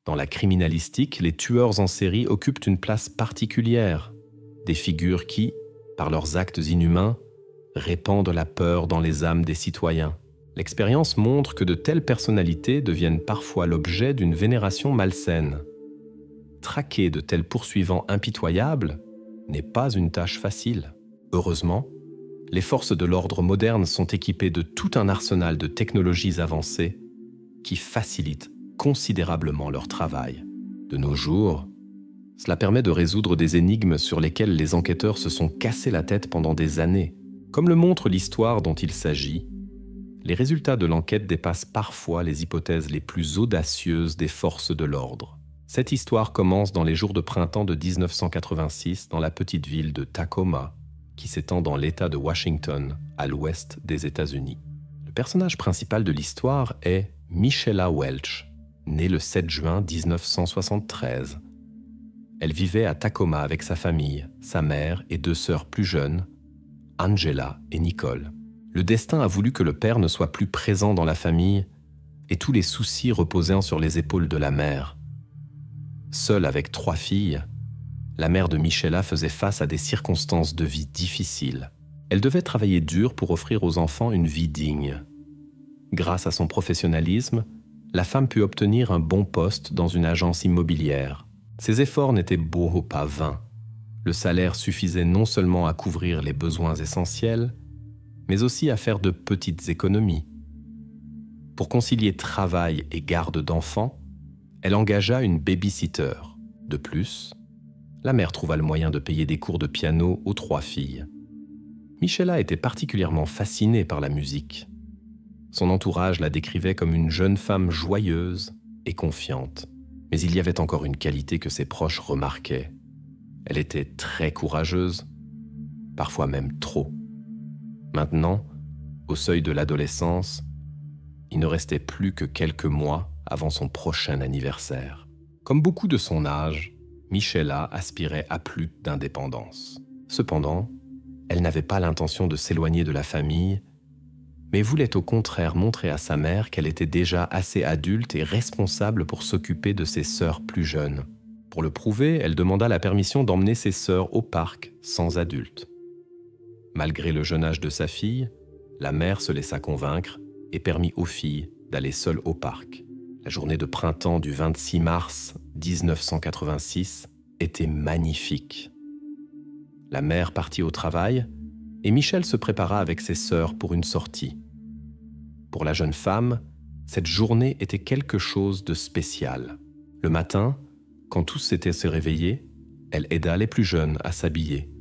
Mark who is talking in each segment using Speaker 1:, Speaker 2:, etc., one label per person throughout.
Speaker 1: Dans la criminalistique, les tueurs en série occupent une place particulière, des figures qui, par leurs actes inhumains, répandent la peur dans les âmes des citoyens. L'expérience montre que de telles personnalités deviennent parfois l'objet d'une vénération malsaine. Traquer de tels poursuivants impitoyables n'est pas une tâche facile. Heureusement, les forces de l'ordre modernes sont équipées de tout un arsenal de technologies avancées qui facilitent considérablement leur travail. De nos jours, cela permet de résoudre des énigmes sur lesquelles les enquêteurs se sont cassés la tête pendant des années. Comme le montre l'histoire dont il s'agit, les résultats de l'enquête dépassent parfois les hypothèses les plus audacieuses des forces de l'ordre. Cette histoire commence dans les jours de printemps de 1986 dans la petite ville de Tacoma, qui s'étend dans l'État de Washington, à l'ouest des États-Unis. Le personnage principal de l'histoire est Michela Welch, née le 7 juin 1973. Elle vivait à Tacoma avec sa famille, sa mère et 2 sœurs plus jeunes, Angela et Nicole. Le destin a voulu que le père ne soit plus présent dans la famille et tous les soucis reposant sur les épaules de la mère. Seule avec 3 filles, la mère de Michela faisait face à des circonstances de vie difficiles. Elle devait travailler dur pour offrir aux enfants une vie digne. Grâce à son professionnalisme, la femme put obtenir un bon poste dans une agence immobilière. Ses efforts n'étaient beaux pas vains. Le salaire suffisait non seulement à couvrir les besoins essentiels, mais aussi à faire de petites économies. Pour concilier travail et garde d'enfants, elle engagea une baby-sitter. De plus, la mère trouva le moyen de payer des cours de piano aux 3 filles. Michela était particulièrement fascinée par la musique. Son entourage la décrivait comme une jeune femme joyeuse et confiante. Mais il y avait encore une qualité que ses proches remarquaient. Elle était très courageuse, parfois même trop. Maintenant, au seuil de l'adolescence, il ne restait plus que quelques mois avant son prochain anniversaire. Comme beaucoup de son âge, Michela aspirait à plus d'indépendance. Cependant, elle n'avait pas l'intention de s'éloigner de la famille, mais voulait au contraire montrer à sa mère qu'elle était déjà assez adulte et responsable pour s'occuper de ses sœurs plus jeunes. Pour le prouver, elle demanda la permission d'emmener ses sœurs au parc sans adulte. Malgré le jeune âge de sa fille, la mère se laissa convaincre et permit aux filles d'aller seules au parc. La journée de printemps du 26 mars 1986 était magnifique. La mère partit au travail et Michel se prépara avec ses sœurs pour une sortie. Pour la jeune femme, cette journée était quelque chose de spécial. Le matin, quand tous s'étaient se réveillés, elle aida les plus jeunes à s'habiller.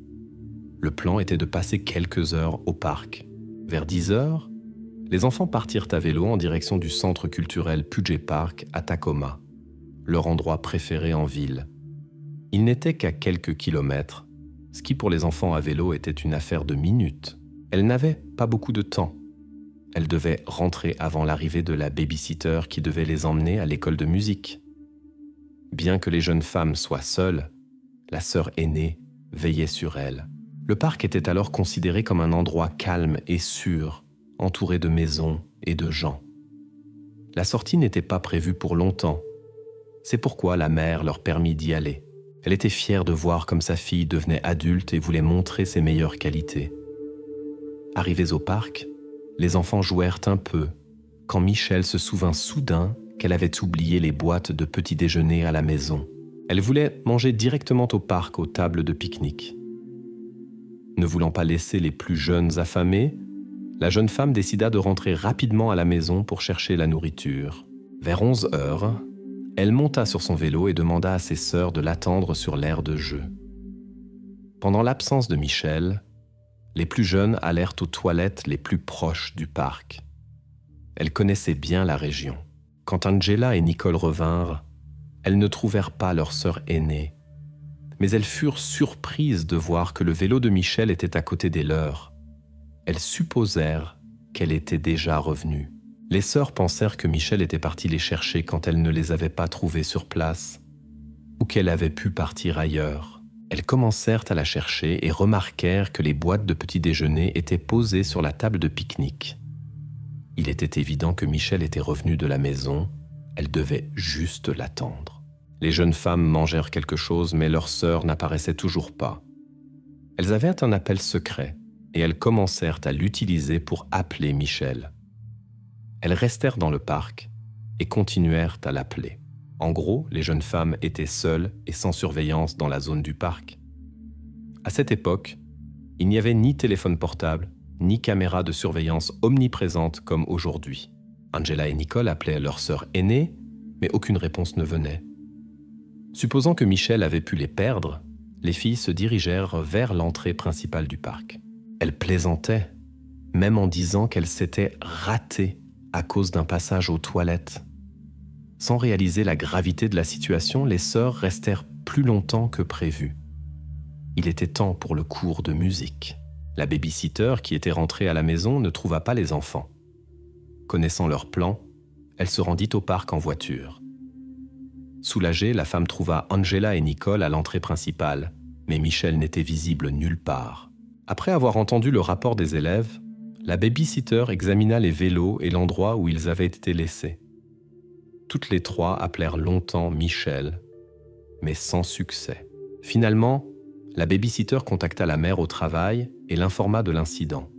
Speaker 1: Le plan était de passer quelques heures au parc. Vers 10 heures, les enfants partirent à vélo en direction du centre culturel Puget Park à Tacoma, leur endroit préféré en ville. Il n'était qu'à quelques kilomètres, ce qui pour les enfants à vélo était une affaire de minutes. Elles n'avaient pas beaucoup de temps. Elles devaient rentrer avant l'arrivée de la baby-sitter qui devait les emmener à l'école de musique. Bien que les jeunes femmes soient seules, la sœur aînée veillait sur elles. Le parc était alors considéré comme un endroit calme et sûr, entouré de maisons et de gens. La sortie n'était pas prévue pour longtemps. C'est pourquoi la mère leur permit d'y aller. Elle était fière de voir comme sa fille devenait adulte et voulait montrer ses meilleures qualités. Arrivés au parc, les enfants jouèrent un peu, quand Michel se souvint soudain qu'elle avait oublié les boîtes de petit déjeuner à la maison. Elle voulait manger directement au parc aux tables de pique-nique. Ne voulant pas laisser les plus jeunes affamés, la jeune femme décida de rentrer rapidement à la maison pour chercher la nourriture. Vers 11 heures, elle monta sur son vélo et demanda à ses sœurs de l'attendre sur l'aire de jeu. Pendant l'absence de Michel, les plus jeunes allèrent aux toilettes les plus proches du parc. Elles connaissaient bien la région. Quand Angela et Nicole revinrent, elles ne trouvèrent pas leur sœur aînée, mais elles furent surprises de voir que le vélo de Michel était à côté des leurs. Elles supposèrent qu'elle était déjà revenue. Les sœurs pensèrent que Michel était parti les chercher quand elle ne les avait pas trouvés sur place, ou qu'elle avait pu partir ailleurs. Elles commencèrent à la chercher et remarquèrent que les boîtes de petit déjeuner étaient posées sur la table de pique-nique. Il était évident que Michel était revenu de la maison Elle devait juste l'attendre. Les jeunes femmes mangèrent quelque chose, mais leur sœur n'apparaissait toujours pas. Elles avaient un appel secret et elles commencèrent à l'utiliser pour appeler Michel. Elles restèrent dans le parc et continuèrent à l'appeler. En gros, les jeunes femmes étaient seules et sans surveillance dans la zone du parc. À cette époque, il n'y avait ni téléphone portable, ni caméra de surveillance omniprésente comme aujourd'hui. Angela et Nicole appelaient leur sœur aînée, mais aucune réponse ne venait. Supposant que Michel avait pu les perdre, les filles se dirigèrent vers l'entrée principale du parc. Elles plaisantaient, même en disant qu'elles s'étaient ratées à cause d'un passage aux toilettes. Sans réaliser la gravité de la situation, les sœurs restèrent plus longtemps que prévu. Il était temps pour le cours de musique. La baby-sitter qui était rentrée à la maison ne trouva pas les enfants. Connaissant leur plan, elle se rendit au parc en voiture. Soulagée, la femme trouva Angela et Nicole à l'entrée principale, mais Michel n'était visible nulle part. Après avoir entendu le rapport des élèves, la baby-sitter examina les vélos et l'endroit où ils avaient été laissés. Toutes les trois appelèrent longtemps Michel, mais sans succès. Finalement, la baby-sitter contacta la mère au travail et l'informa de l'incident.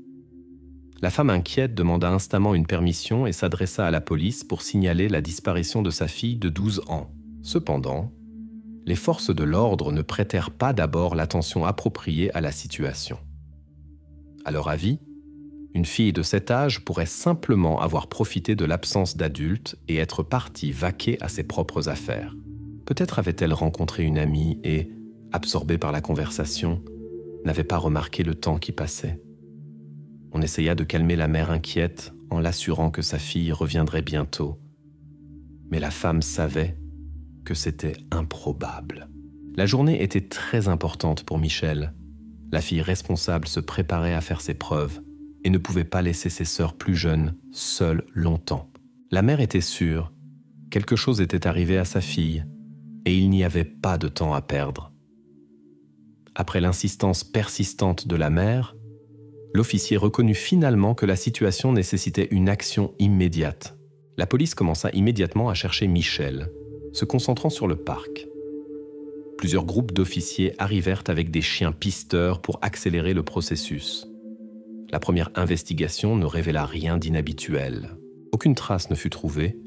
Speaker 1: La femme inquiète demanda instamment une permission et s'adressa à la police pour signaler la disparition de sa fille de 12 ans. Cependant, les forces de l'ordre ne prêtèrent pas d'abord l'attention appropriée à la situation. À leur avis, une fille de cet âge pourrait simplement avoir profité de l'absence d'adultes et être partie vaquer à ses propres affaires. Peut-être avait-elle rencontré une amie et, absorbée par la conversation, n'avait pas remarqué le temps qui passait. On essaya de calmer la mère inquiète en l'assurant que sa fille reviendrait bientôt. Mais la femme savait que c'était improbable. La journée était très importante pour Michel. La fille responsable se préparait à faire ses preuves et ne pouvait pas laisser ses sœurs plus jeunes seules longtemps. La mère était sûre, quelque chose était arrivé à sa fille et il n'y avait pas de temps à perdre. Après l'insistance persistante de la mère, l'officier reconnut finalement que la situation nécessitait une action immédiate. La police commença immédiatement à chercher Michel, se concentrant sur le parc. Plusieurs groupes d'officiers arrivèrent avec des chiens pisteurs pour accélérer le processus. La première investigation ne révéla rien d'inhabituel. Aucune trace ne fut trouvée.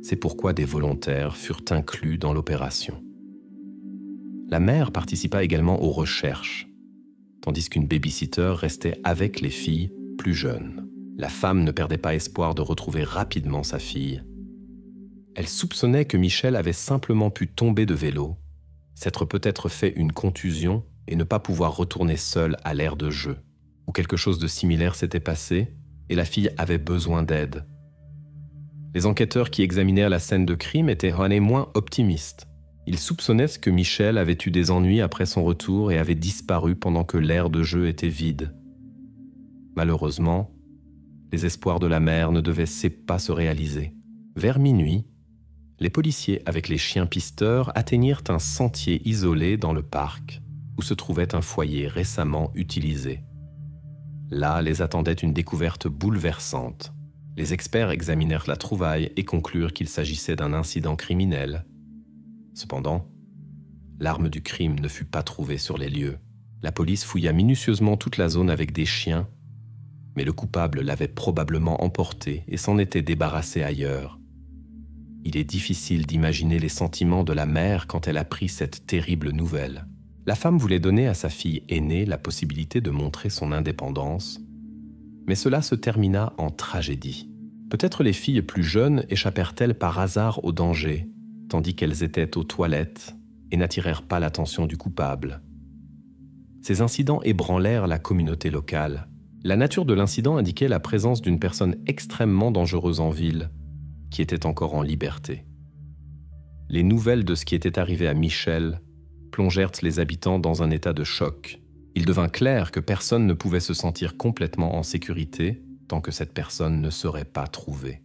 Speaker 1: C'est pourquoi des volontaires furent inclus dans l'opération. La mère participa également aux recherches, tandis qu'une baby-sitter restait avec les filles plus jeunes. La femme ne perdait pas espoir de retrouver rapidement sa fille. Elle soupçonnait que Michel avait simplement pu tomber de vélo, s'être peut-être fait une contusion et ne pas pouvoir retourner seule à l'aire de jeu. Ou quelque chose de similaire s'était passé et la fille avait besoin d'aide. Les enquêteurs qui examinèrent la scène de crime étaient moins optimistes. Ils soupçonnaient que Michel avait eu des ennuis après son retour et avait disparu pendant que l'aire de jeu était vide. Malheureusement, les espoirs de la mère ne devaient pas se réaliser. Vers minuit, les policiers avec les chiens pisteurs atteignirent un sentier isolé dans le parc où se trouvait un foyer récemment utilisé. Là, les attendait une découverte bouleversante. Les experts examinèrent la trouvaille et conclurent qu'il s'agissait d'un incident criminel. Cependant, l'arme du crime ne fut pas trouvée sur les lieux. La police fouilla minutieusement toute la zone avec des chiens, mais le coupable l'avait probablement emporté et s'en était débarrassé ailleurs. Il est difficile d'imaginer les sentiments de la mère quand elle apprit cette terrible nouvelle. La femme voulait donner à sa fille aînée la possibilité de montrer son indépendance, mais cela se termina en tragédie. Peut-être les filles plus jeunes échappèrent-elles par hasard au danger, tandis qu'elles étaient aux toilettes et n'attirèrent pas l'attention du coupable. Ces incidents ébranlèrent la communauté locale. La nature de l'incident indiquait la présence d'une personne extrêmement dangereuse en ville, qui était encore en liberté. Les nouvelles de ce qui était arrivé à Michel plongèrent les habitants dans un état de choc. Il devint clair que personne ne pouvait se sentir complètement en sécurité tant que cette personne ne serait pas trouvée.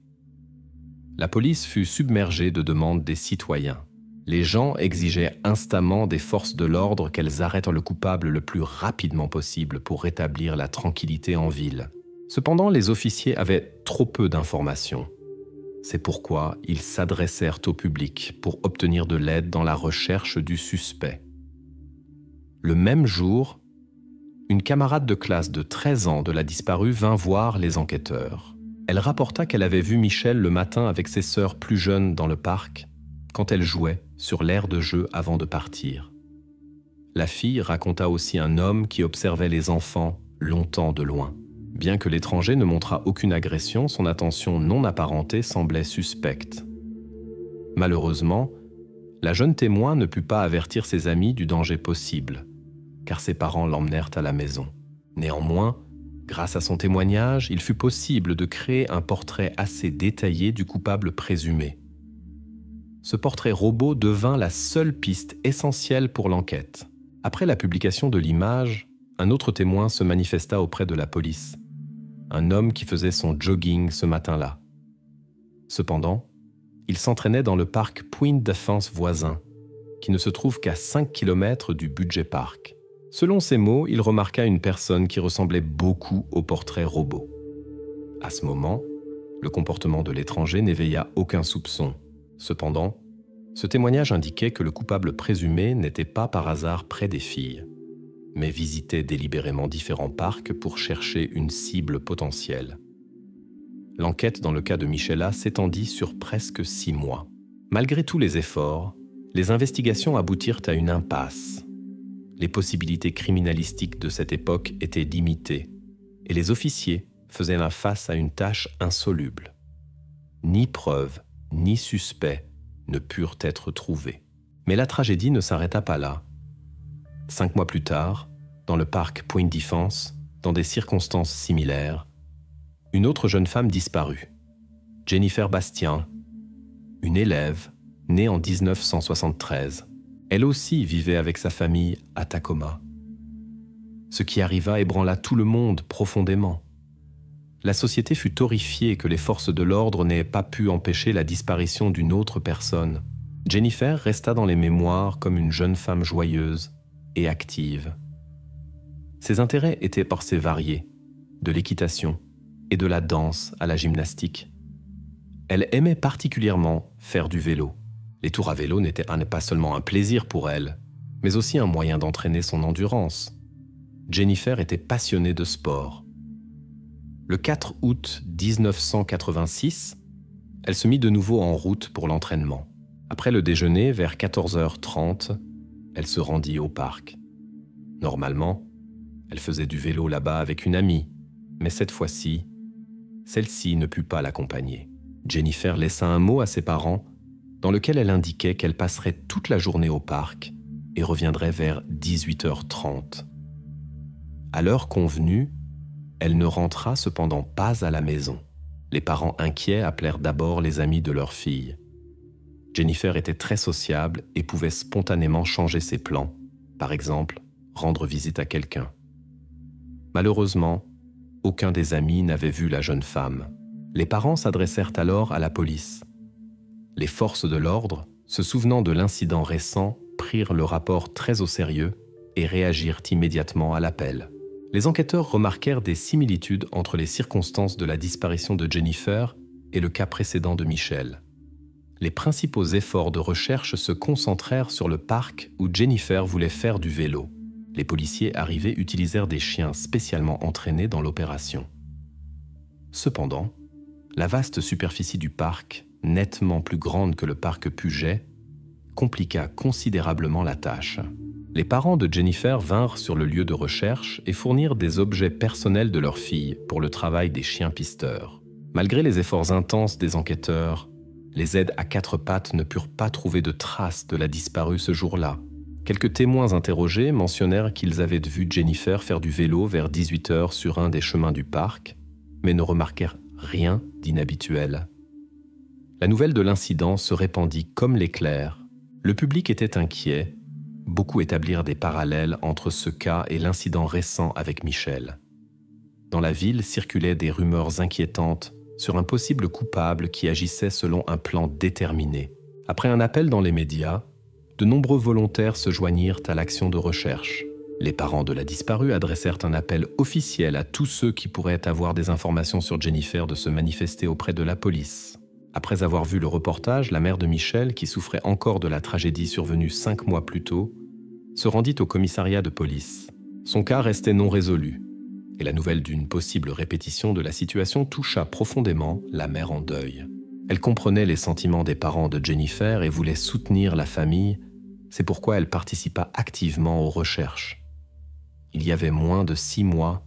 Speaker 1: La police fut submergée de demandes des citoyens. Les gens exigeaient instamment des forces de l'ordre qu'elles arrêtent le coupable le plus rapidement possible pour rétablir la tranquillité en ville. Cependant, les officiers avaient trop peu d'informations. C'est pourquoi ils s'adressèrent au public pour obtenir de l'aide dans la recherche du suspect. Le même jour, une camarade de classe de 13 ans de la disparue vint voir les enquêteurs. Elle rapporta qu'elle avait vu Michel le matin avec ses sœurs plus jeunes dans le parc, quand elles jouaient sur l'aire de jeu avant de partir. La fille raconta aussi un homme qui observait les enfants longtemps de loin. Bien que l'étranger ne montrât aucune agression, son attention non apparentée semblait suspecte. Malheureusement, la jeune témoin ne put pas avertir ses amis du danger possible, car ses parents l'emmenèrent à la maison. Néanmoins, grâce à son témoignage, il fut possible de créer un portrait assez détaillé du coupable présumé. Ce portrait robot devint la seule piste essentielle pour l'enquête. Après la publication de l'image, un autre témoin se manifesta auprès de la police. Un homme qui faisait son jogging ce matin-là. Cependant, il s'entraînait dans le parc Point Defense voisin, qui ne se trouve qu'à 5 km du Budget Park. Selon ses mots, il remarqua une personne qui ressemblait beaucoup au portrait robot. À ce moment, le comportement de l'étranger n'éveilla aucun soupçon. Cependant, ce témoignage indiquait que le coupable présumé n'était pas par hasard près des filles, mais visitait délibérément différents parcs pour chercher une cible potentielle. L'enquête dans le cas de Michela s'étendit sur presque 6 mois. Malgré tous les efforts, les investigations aboutirent à une impasse. Les possibilités criminalistiques de cette époque étaient limitées, et les officiers faisaient face à une tâche insoluble. Ni preuve, ni suspect ne purent être trouvés. Mais la tragédie ne s'arrêta pas là. 5 mois plus tard, dans le parc Point Defense, dans des circonstances similaires, une autre jeune femme disparut, Jennifer Bastien, une élève née en 1973. Elle aussi vivait avec sa famille à Tacoma. Ce qui arriva ébranla tout le monde profondément. La société fut horrifiée que les forces de l'ordre n'aient pas pu empêcher la disparition d'une autre personne. Jennifer resta dans les mémoires comme une jeune femme joyeuse et active. Ses intérêts étaient assez variés, de l'équitation et de la danse à la gymnastique. Elle aimait particulièrement faire du vélo. Les tours à vélo n'étaient pas seulement un plaisir pour elle, mais aussi un moyen d'entraîner son endurance. Jennifer était passionnée de sport. Le 4 août 1986, elle se mit de nouveau en route pour l'entraînement. Après le déjeuner, vers 14h30, elle se rendit au parc. Normalement, elle faisait du vélo là-bas avec une amie, mais cette fois-ci, celle-ci ne put pas l'accompagner. Jennifer laissa un mot à ses parents dans lequel elle indiquait qu'elle passerait toute la journée au parc et reviendrait vers 18h30. À l'heure convenue, elle ne rentra cependant pas à la maison. Les parents inquiets appelèrent d'abord les amis de leur fille. Jennifer était très sociable et pouvait spontanément changer ses plans, par exemple, rendre visite à quelqu'un. Malheureusement, aucun des amis n'avait vu la jeune femme. Les parents s'adressèrent alors à la police. Les forces de l'ordre, se souvenant de l'incident récent, prirent le rapport très au sérieux et réagirent immédiatement à l'appel. Les enquêteurs remarquèrent des similitudes entre les circonstances de la disparition de Jennifer et le cas précédent de Michel. Les principaux efforts de recherche se concentrèrent sur le parc où Jennifer voulait faire du vélo. Les policiers arrivés utilisèrent des chiens spécialement entraînés dans l'opération. Cependant, la vaste superficie du parc, nettement plus grande que le parc Puget, compliqua considérablement la tâche. Les parents de Jennifer vinrent sur le lieu de recherche et fournirent des objets personnels de leur fille pour le travail des chiens pisteurs. Malgré les efforts intenses des enquêteurs, les aides à 4 pattes ne purent pas trouver de traces de la disparue ce jour-là. Quelques témoins interrogés mentionnèrent qu'ils avaient vu Jennifer faire du vélo vers 18h sur un des chemins du parc, mais ne remarquèrent rien d'inhabituel. La nouvelle de l'incident se répandit comme l'éclair. Le public était inquiet. Beaucoup établirent des parallèles entre ce cas et l'incident récent avec Michel. Dans la ville circulaient des rumeurs inquiétantes sur un possible coupable qui agissait selon un plan déterminé. Après un appel dans les médias, de nombreux volontaires se joignirent à l'action de recherche. Les parents de la disparue adressèrent un appel officiel à tous ceux qui pourraient avoir des informations sur Jennifer de se manifester auprès de la police. Après avoir vu le reportage, la mère de Michelle, qui souffrait encore de la tragédie survenue 5 mois plus tôt, se rendit au commissariat de police. Son cas restait non résolu, et la nouvelle d'une possible répétition de la situation toucha profondément la mère en deuil. Elle comprenait les sentiments des parents de Jennifer et voulait soutenir la famille, c'est pourquoi elle participa activement aux recherches. Il y avait moins de 6 mois,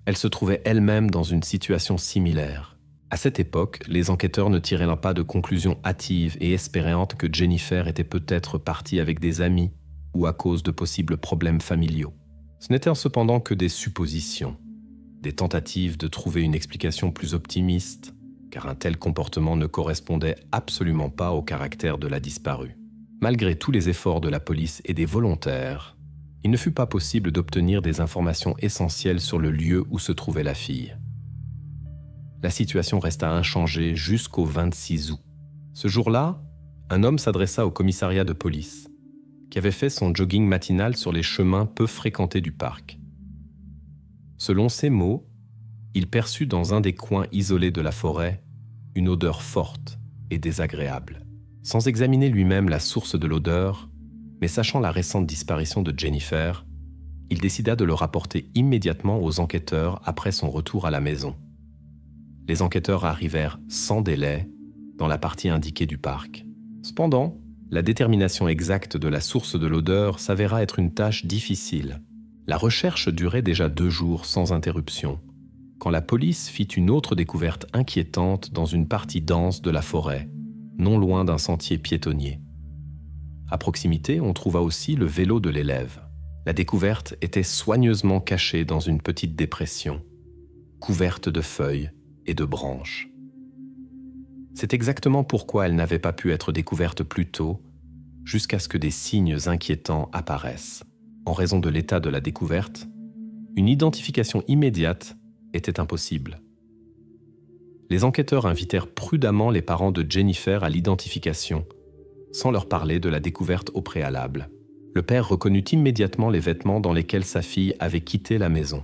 Speaker 1: elle se trouvait elle-même dans une situation similaire. À cette époque, les enquêteurs ne tiraient pas de conclusions hâtives et espérantes que Jennifer était peut-être partie avec des amis ou à cause de possibles problèmes familiaux. Ce n'étaient cependant que des suppositions, des tentatives de trouver une explication plus optimiste, car un tel comportement ne correspondait absolument pas au caractère de la disparue. Malgré tous les efforts de la police et des volontaires, il ne fut pas possible d'obtenir des informations essentielles sur le lieu où se trouvait la fille. La situation resta inchangée jusqu'au 26 août. Ce jour-là, un homme s'adressa au commissariat de police, qui avait fait son jogging matinal sur les chemins peu fréquentés du parc. Selon ses mots, il perçut dans un des coins isolés de la forêt une odeur forte et désagréable. Sans examiner lui-même la source de l'odeur, mais sachant la récente disparition de Jennifer, il décida de le rapporter immédiatement aux enquêteurs après son retour à la maison. Les enquêteurs arrivèrent sans délai dans la partie indiquée du parc. Cependant, la détermination exacte de la source de l'odeur s'avéra être une tâche difficile. La recherche durait déjà 2 jours sans interruption, quand la police fit une autre découverte inquiétante dans une partie dense de la forêt, non loin d'un sentier piétonnier. À proximité, on trouva aussi le vélo de l'élève. La découverte était soigneusement cachée dans une petite dépression, couverte de feuilles et de branches. C'est exactement pourquoi elle n'avait pas pu être découverte plus tôt, jusqu'à ce que des signes inquiétants apparaissent. En raison de l'état de la découverte, une identification immédiate était impossible. Les enquêteurs invitèrent prudemment les parents de Jennifer à l'identification, sans leur parler de la découverte au préalable. Le père reconnut immédiatement les vêtements dans lesquels sa fille avait quitté la maison.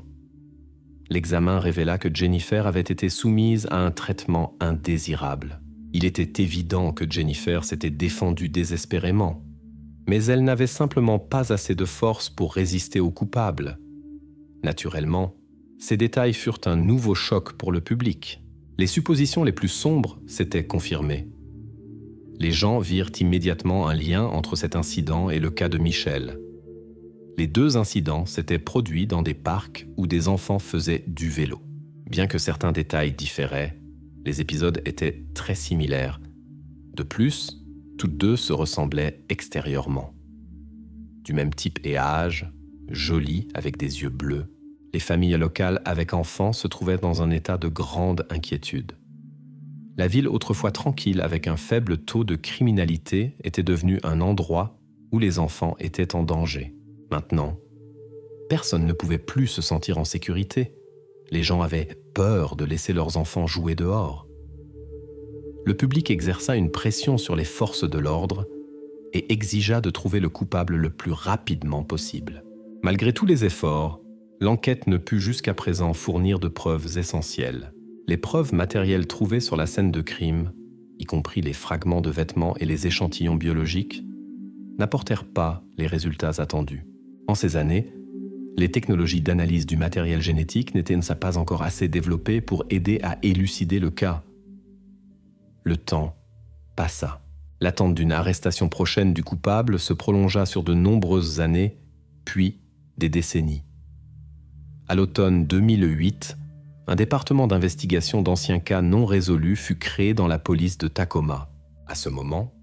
Speaker 1: L'examen révéla que Jennifer avait été soumise à un traitement indésirable. Il était évident que Jennifer s'était défendue désespérément, mais elle n'avait simplement pas assez de force pour résister au coupable. Naturellement, ces détails furent un nouveau choc pour le public. Les suppositions les plus sombres s'étaient confirmées. Les gens virent immédiatement un lien entre cet incident et le cas de Michelle. Les 2 incidents s'étaient produits dans des parcs où des enfants faisaient du vélo. Bien que certains détails différaient, les épisodes étaient très similaires. De plus, toutes 2 se ressemblaient extérieurement. Du même type et âge, jolies avec des yeux bleus, les familles locales avec enfants se trouvaient dans un état de grande inquiétude. La ville autrefois tranquille avec un faible taux de criminalité était devenue un endroit où les enfants étaient en danger. Maintenant, personne ne pouvait plus se sentir en sécurité. Les gens avaient peur de laisser leurs enfants jouer dehors. Le public exerça une pression sur les forces de l'ordre et exigea de trouver le coupable le plus rapidement possible. Malgré tous les efforts, l'enquête ne put jusqu'à présent fournir de preuves essentielles. Les preuves matérielles trouvées sur la scène de crime, y compris les fragments de vêtements et les échantillons biologiques, n'apportèrent pas les résultats attendus. En ces années, les technologies d'analyse du matériel génétique n'étaient pas encore assez développées pour aider à élucider le cas. Le temps passa. L'attente d'une arrestation prochaine du coupable se prolongea sur de nombreuses années, puis des décennies. À l'automne 2008, un département d'investigation d'anciens cas non résolus fut créé dans la police de Tacoma. À ce moment,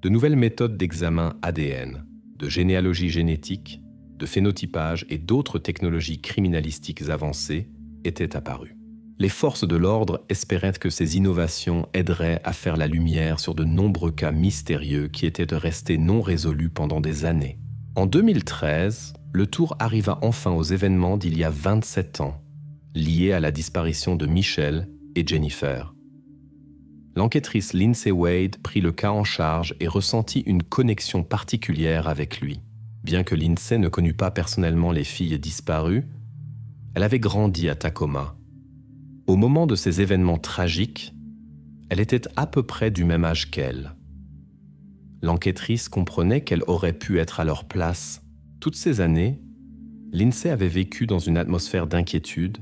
Speaker 1: de nouvelles méthodes d'examen ADN, de généalogie génétique, de phénotypage et d'autres technologies criminalistiques avancées étaient apparues. Les forces de l'ordre espéraient que ces innovations aideraient à faire la lumière sur de nombreux cas mystérieux qui étaient restés non résolus pendant des années. En 2013, le tour arriva enfin aux événements d'il y a 27 ans, liés à la disparition de Michelle et Jennifer. L'enquêtrice Lindsay Wade prit le cas en charge et ressentit une connexion particulière avec lui. Bien que Lindsay ne connût pas personnellement les filles disparues, elle avait grandi à Tacoma. Au moment de ces événements tragiques, Elle était à peu près du même âge qu'elle. L'enquêtrice comprenait qu'elle aurait pu être à leur place. Toutes ces années, Lindsay avait vécu dans une atmosphère d'inquiétude,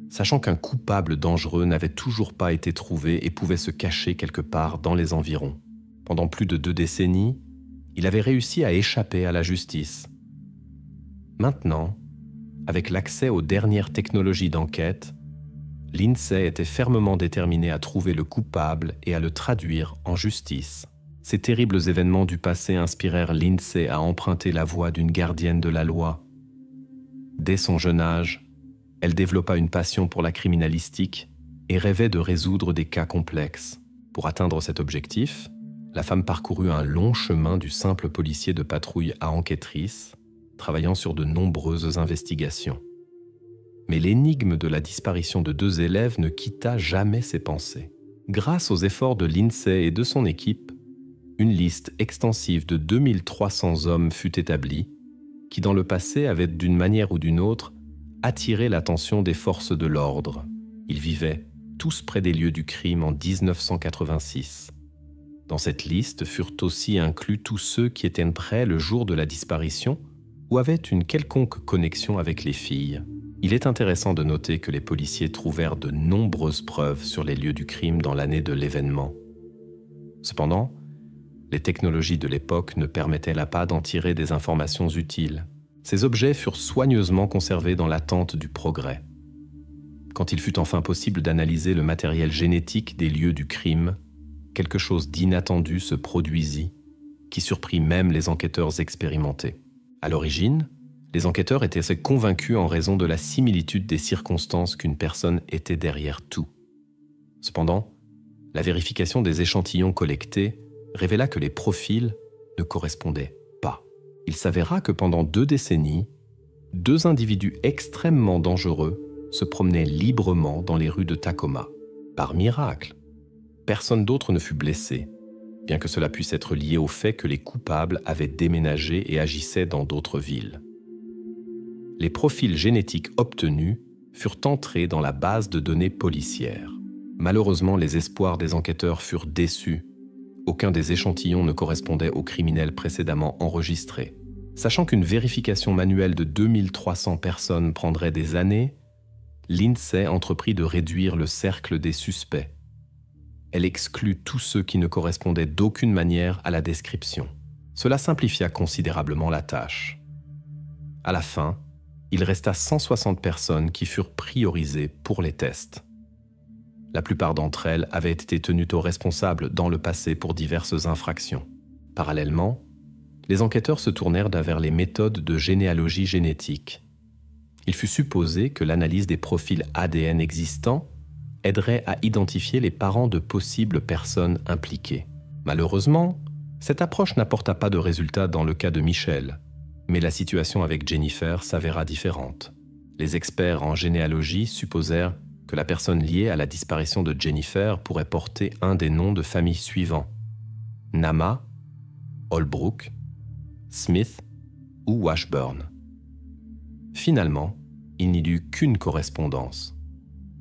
Speaker 1: sachant qu'un coupable dangereux n'avait toujours pas été trouvé et pouvait se cacher quelque part dans les environs. Pendant plus de 2 décennies, il avait réussi à échapper à la justice. Maintenant, avec l'accès aux dernières technologies d'enquête, Lindsay était fermement déterminée à trouver le coupable et à le traduire en justice. Ces terribles événements du passé inspirèrent Lindsay à emprunter la voie d'une gardienne de la loi. Dès son jeune âge, elle développa une passion pour la criminalistique et rêvait de résoudre des cas complexes. Pour atteindre cet objectif, la femme parcourut un long chemin du simple policier de patrouille à enquêtrice, travaillant sur de nombreuses investigations. Mais l'énigme de la disparition de 2 élèves ne quitta jamais ses pensées. Grâce aux efforts de Lindsay et de son équipe, une liste extensive de 2300 hommes fut établie, qui dans le passé avaient d'une manière ou d'une autre attiré l'attention des forces de l'ordre. Ils vivaient tous près des lieux du crime en 1986. Dans cette liste furent aussi inclus tous ceux qui étaient prêts le jour de la disparition ou avaient une quelconque connexion avec les filles. Il est intéressant de noter que les policiers trouvèrent de nombreuses preuves sur les lieux du crime dans l'année de l'événement. Cependant, les technologies de l'époque ne permettaient pas d'en tirer des informations utiles. Ces objets furent soigneusement conservés dans l'attente du progrès. Quand il fut enfin possible d'analyser le matériel génétique des lieux du crime, quelque chose d'inattendu se produisit, qui surprit même les enquêteurs expérimentés. À l'origine, les enquêteurs étaient assez convaincus en raison de la similitude des circonstances qu'une personne était derrière tout. Cependant, la vérification des échantillons collectés révéla que les profils ne correspondaient pas. Il s'avéra que pendant 2 décennies, 2 individus extrêmement dangereux se promenaient librement dans les rues de Tacoma. Par miracle, personne d'autre ne fut blessé, bien que cela puisse être lié au fait que les coupables avaient déménagé et agissaient dans d'autres villes. Les profils génétiques obtenus furent entrés dans la base de données policière. Malheureusement, les espoirs des enquêteurs furent déçus. Aucun des échantillons ne correspondait aux criminels précédemment enregistrés. Sachant qu'une vérification manuelle de 2300 personnes prendrait des années, Lindsay entreprit de réduire le cercle des suspects. Elle exclut tous ceux qui ne correspondaient d'aucune manière à la description. Cela simplifia considérablement la tâche. À la fin, il resta 160 personnes qui furent priorisées pour les tests. La plupart d'entre elles avaient été tenues aux responsables dans le passé pour diverses infractions. Parallèlement, les enquêteurs se tournèrent vers les méthodes de généalogie génétique. Il fut supposé que l'analyse des profils ADN existants aiderait à identifier les parents de possibles personnes impliquées. Malheureusement, cette approche n'apporta pas de résultats dans le cas de Michelle, mais la situation avec Jennifer s'avéra différente. Les experts en généalogie supposèrent que la personne liée à la disparition de Jennifer pourrait porter un des noms de famille suivants: Nama, Holbrook, Smith ou Washburn. Finalement, il n'y eut qu'une correspondance,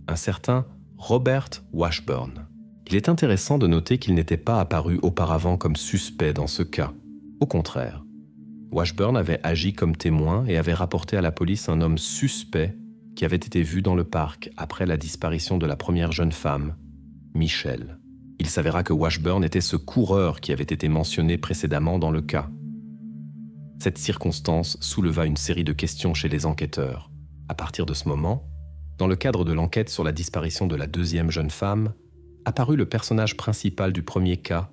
Speaker 1: un certain Robert Washburn. Il est intéressant de noter qu'il n'était pas apparu auparavant comme suspect dans ce cas. Au contraire, Washburn avait agi comme témoin et avait rapporté à la police un homme suspect qui avait été vu dans le parc après la disparition de la première jeune femme, Michelle. Il s'avéra que Washburn était ce coureur qui avait été mentionné précédemment dans le cas. Cette circonstance souleva une série de questions chez les enquêteurs. À partir de ce moment, dans le cadre de l'enquête sur la disparition de la deuxième jeune femme, apparut le personnage principal du premier cas,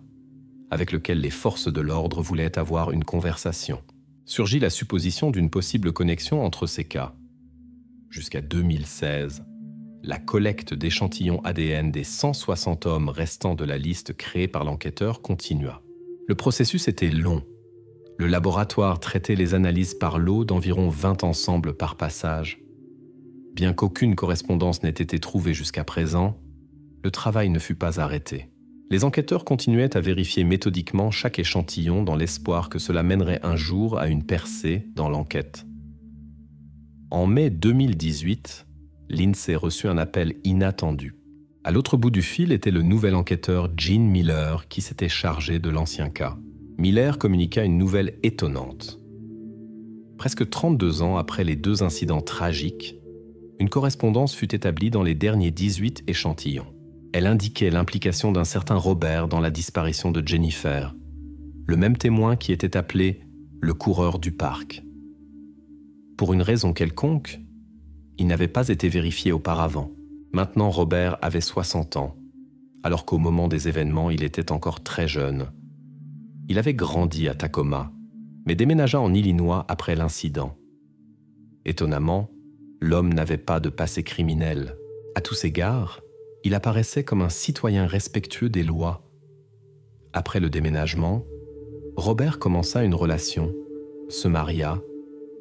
Speaker 1: avec lequel les forces de l'ordre voulaient avoir une conversation. Surgit la supposition d'une possible connexion entre ces cas. Jusqu'à 2016, la collecte d'échantillons ADN des 160 hommes restants de la liste créée par l'enquêteur continua. Le processus était long. Le laboratoire traitait les analyses par lot d'environ 20 ensembles par passage. Bien qu'aucune correspondance n'ait été trouvée jusqu'à présent, le travail ne fut pas arrêté. Les enquêteurs continuaient à vérifier méthodiquement chaque échantillon dans l'espoir que cela mènerait un jour à une percée dans l'enquête. En mai 2018, Lindsay reçut un appel inattendu. À l'autre bout du fil était le nouvel enquêteur Gene Miller qui s'était chargé de l'ancien cas. Miller communiqua une nouvelle étonnante. Presque 32 ans après les 2 incidents tragiques, une correspondance fut établie dans les derniers 18 échantillons. Elle indiquait l'implication d'un certain Robert dans la disparition de Jennifer, le même témoin qui était appelé le coureur du parc. Pour une raison quelconque, il n'avait pas été vérifié auparavant. Maintenant, Robert avait 60 ans, alors qu'au moment des événements, il était encore très jeune. Il avait grandi à Tacoma, mais déménagea en Illinois après l'incident. Étonnamment, l'homme n'avait pas de passé criminel. À tous égards, il apparaissait comme un citoyen respectueux des lois. Après le déménagement, Robert commença une relation, se maria,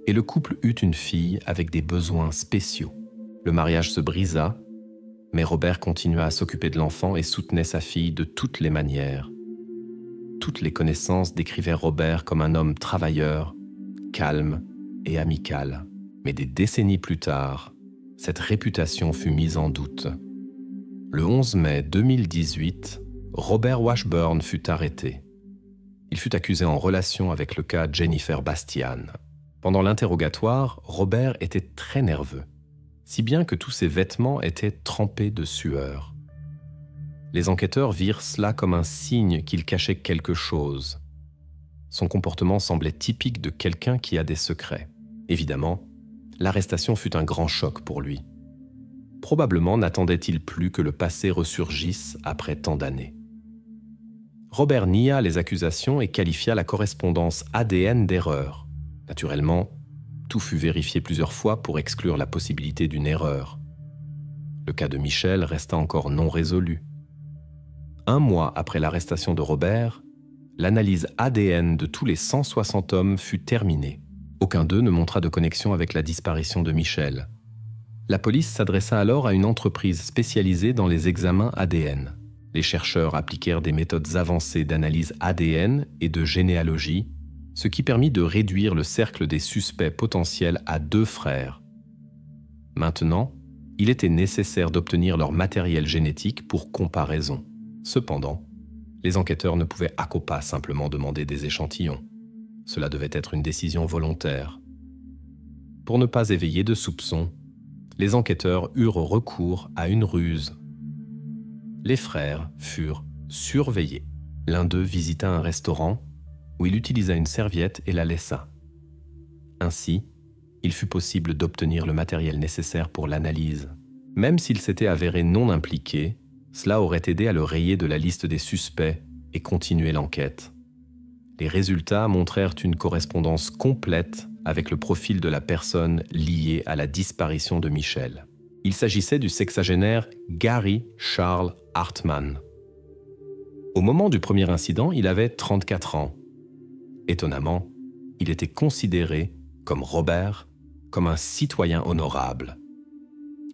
Speaker 1: et le couple eut une fille avec des besoins spéciaux. Le mariage se brisa, mais Robert continua à s'occuper de l'enfant et soutenait sa fille de toutes les manières. Toutes les connaissances décrivaient Robert comme un homme travailleur, calme et amical. Mais des décennies plus tard, cette réputation fut mise en doute. Le 11 mai 2018, Robert Washburn fut arrêté. Il fut accusé en relation avec le cas Jennifer Bastian. Pendant l'interrogatoire, Robert était très nerveux, si bien que tous ses vêtements étaient trempés de sueur. Les enquêteurs virent cela comme un signe qu'il cachait quelque chose. Son comportement semblait typique de quelqu'un qui a des secrets. Évidemment, l'arrestation fut un grand choc pour lui. Probablement n'attendait-il plus que le passé ressurgisse après tant d'années. Robert nia les accusations et qualifia la correspondance ADN d'erreur. Naturellement, tout fut vérifié plusieurs fois pour exclure la possibilité d'une erreur. Le cas de Michelle resta encore non résolu. 1 mois après l'arrestation de Robert, l'analyse ADN de tous les 160 hommes fut terminée. Aucun d'eux ne montra de connexion avec la disparition de Michelle. La police s'adressa alors à une entreprise spécialisée dans les examens ADN. Les chercheurs appliquèrent des méthodes avancées d'analyse ADN et de généalogie, ce qui permit de réduire le cercle des suspects potentiels à 2 frères. Maintenant, il était nécessaire d'obtenir leur matériel génétique pour comparaison. Cependant, les enquêteurs ne pouvaient à coup pas simplement demander des échantillons. Cela devait être une décision volontaire. Pour ne pas éveiller de soupçons, les enquêteurs eurent recours à une ruse. Les frères furent surveillés. L'un d'eux visita un restaurant où il utilisa une serviette et la laissa. Ainsi, il fut possible d'obtenir le matériel nécessaire pour l'analyse. Même s'il s'était avéré non impliqué, cela aurait aidé à le rayer de la liste des suspects et continuer l'enquête. Les résultats montrèrent une correspondance complète avec le profil de la personne liée à la disparition de Michelle. Il s'agissait du sexagénaire Gary Charles Hartman. Au moment du premier incident, il avait 34 ans. Étonnamment, il était considéré, comme Robert, comme un citoyen honorable.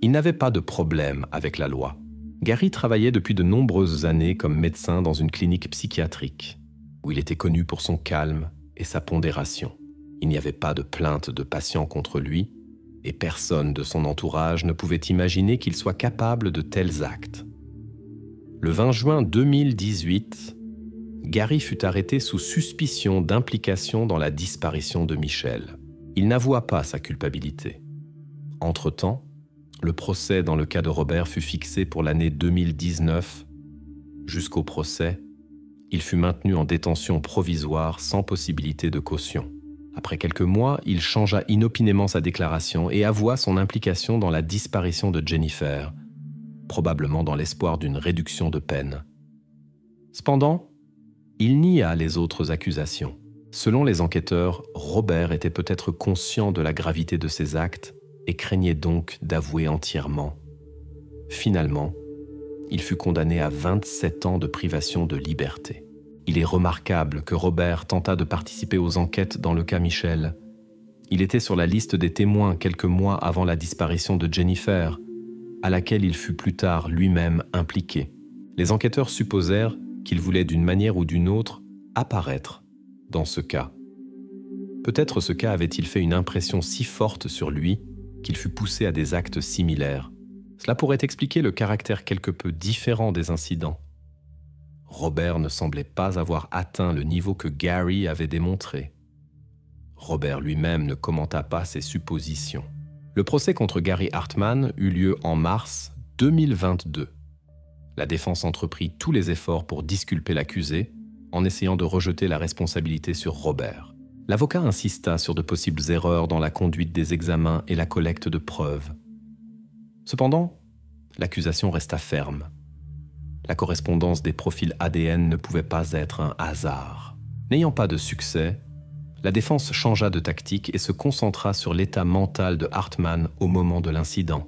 Speaker 1: Il n'avait pas de problème avec la loi. Gary travaillait depuis de nombreuses années comme médecin dans une clinique psychiatrique, où il était connu pour son calme et sa pondération. Il n'y avait pas de plainte de patients contre lui, et personne de son entourage ne pouvait imaginer qu'il soit capable de tels actes. Le 20 juin 2018, Gary fut arrêté sous suspicion d'implication dans la disparition de Michelle. Il n'avoua pas sa culpabilité. Entre-temps, le procès dans le cas de Robert fut fixé pour l'année 2019. Jusqu'au procès, il fut maintenu en détention provisoire sans possibilité de caution. Après quelques mois, il changea inopinément sa déclaration et avoua son implication dans la disparition de Jennifer, probablement dans l'espoir d'une réduction de peine. Cependant, il nia les autres accusations. Selon les enquêteurs, Robert était peut-être conscient de la gravité de ses actes et craignait donc d'avouer entièrement. Finalement, il fut condamné à 27 ans de privation de liberté. Il est remarquable que Robert tenta de participer aux enquêtes dans le cas Michelle. Il était sur la liste des témoins quelques mois avant la disparition de Jennifer, à laquelle il fut plus tard lui-même impliqué. Les enquêteurs supposèrent qu'il voulait d'une manière ou d'une autre apparaître dans ce cas. Peut-être ce cas avait-il fait une impression si forte sur lui qu'il fut poussé à des actes similaires. Cela pourrait expliquer le caractère quelque peu différent des incidents. Robert ne semblait pas avoir atteint le niveau que Gary avait démontré. Robert lui-même ne commenta pas ses suppositions. Le procès contre Gary Hartman eut lieu en mars 2022. La défense entreprit tous les efforts pour disculper l'accusé, en essayant de rejeter la responsabilité sur Robert. L'avocat insista sur de possibles erreurs dans la conduite des examens et la collecte de preuves. Cependant, l'accusation resta ferme. La correspondance des profils ADN ne pouvait pas être un hasard. N'ayant pas de succès, la défense changea de tactique et se concentra sur l'état mental de Hartman au moment de l'incident.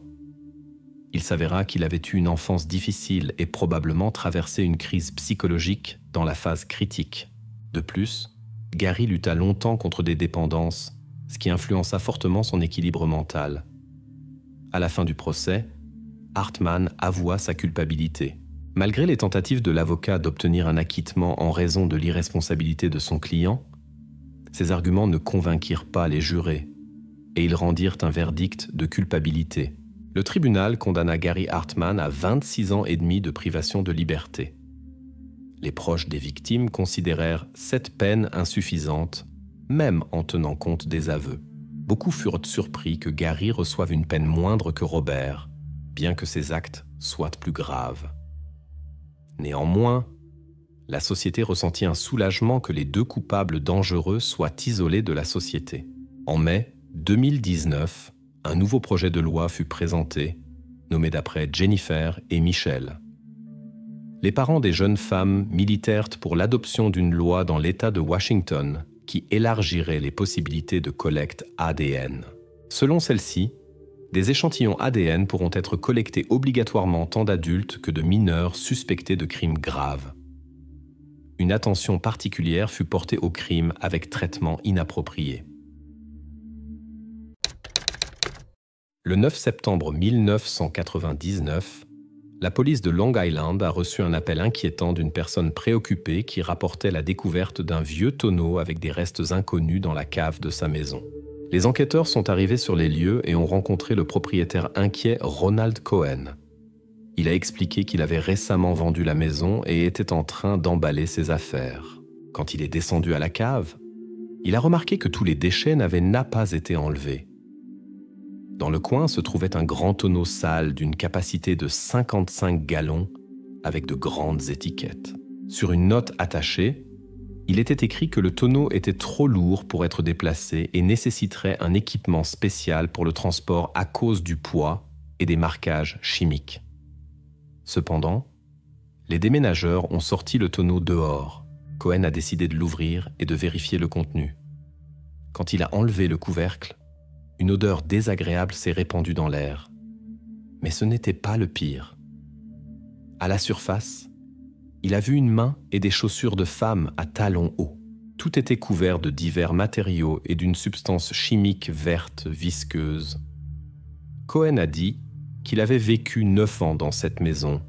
Speaker 1: Il s'avéra qu'il avait eu une enfance difficile et probablement traversé une crise psychologique dans la phase critique. De plus, Gary lutta longtemps contre des dépendances, ce qui influença fortement son équilibre mental. À la fin du procès, Hartman avoua sa culpabilité. Malgré les tentatives de l'avocat d'obtenir un acquittement en raison de l'irresponsabilité de son client, ces arguments ne convainquirent pas les jurés et ils rendirent un verdict de culpabilité. Le tribunal condamna Gary Hartman à 26 ans et demi de privation de liberté. Les proches des victimes considérèrent cette peine insuffisante, même en tenant compte des aveux. Beaucoup furent surpris que Gary reçoive une peine moindre que Robert, bien que ses actes soient plus graves. Néanmoins, la société ressentit un soulagement que les deux coupables dangereux soient isolés de la société. En mai 2019, un nouveau projet de loi fut présenté, nommé d'après Jennifer et Michelle. Les parents des jeunes femmes militèrent pour l'adoption d'une loi dans l'État de Washington qui élargirait les possibilités de collecte ADN. Selon celle-ci, des échantillons ADN pourront être collectés obligatoirement tant d'adultes que de mineurs suspectés de crimes graves. Une attention particulière fut portée aux crimes avec traitement inapproprié. Le 9 septembre 1999, la police de Long Island a reçu un appel inquiétant d'une personne préoccupée qui rapportait la découverte d'un vieux tonneau avec des restes inconnus dans la cave de sa maison. Les enquêteurs sont arrivés sur les lieux et ont rencontré le propriétaire inquiet Ronald Cohen. Il a expliqué qu'il avait récemment vendu la maison et était en train d'emballer ses affaires. Quand il est descendu à la cave, il a remarqué que tous les déchets n'avaient pas été enlevés. Dans le coin se trouvait un grand tonneau sale d'une capacité de 55 gallons avec de grandes étiquettes. Sur une note attachée, il était écrit que le tonneau était trop lourd pour être déplacé et nécessiterait un équipement spécial pour le transport à cause du poids et des marquages chimiques. Cependant, les déménageurs ont sorti le tonneau dehors. Cohen a décidé de l'ouvrir et de vérifier le contenu. Quand il a enlevé le couvercle, une odeur désagréable s'est répandue dans l'air. Mais ce n'était pas le pire. À la surface, il a vu une main et des chaussures de femme à talons hauts. Tout était couvert de divers matériaux et d'une substance chimique verte visqueuse. Cohen a dit qu'il avait vécu 9 ans dans cette maison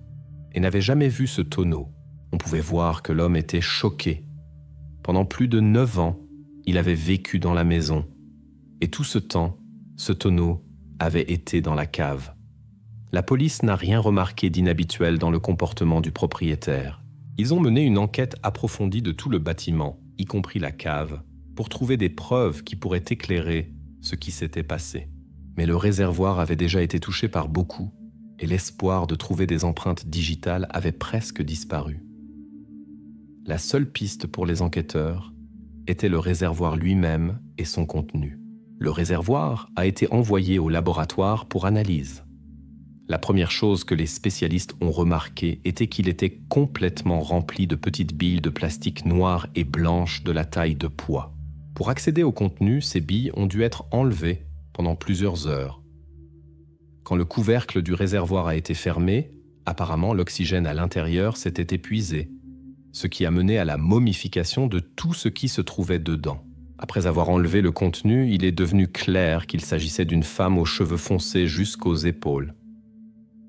Speaker 1: et n'avait jamais vu ce tonneau. On pouvait voir que l'homme était choqué. Pendant plus de 9 ans, il avait vécu dans la maison. Et tout ce temps, ce tonneau avait été dans la cave. La police n'a rien remarqué d'inhabituel dans le comportement du propriétaire. Ils ont mené une enquête approfondie de tout le bâtiment, y compris la cave, pour trouver des preuves qui pourraient éclairer ce qui s'était passé. Mais le réservoir avait déjà été touché par beaucoup, et l'espoir de trouver des empreintes digitales avait presque disparu. La seule piste pour les enquêteurs était le réservoir lui-même et son contenu. Le réservoir a été envoyé au laboratoire pour analyse. La première chose que les spécialistes ont remarqué était qu'il était complètement rempli de petites billes de plastique noires et blanches de la taille de pois. Pour accéder au contenu, ces billes ont dû être enlevées pendant plusieurs heures. Quand le couvercle du réservoir a été fermé, apparemment l'oxygène à l'intérieur s'était épuisé, ce qui a mené à la momification de tout ce qui se trouvait dedans. Après avoir enlevé le contenu, il est devenu clair qu'il s'agissait d'une femme aux cheveux foncés jusqu'aux épaules.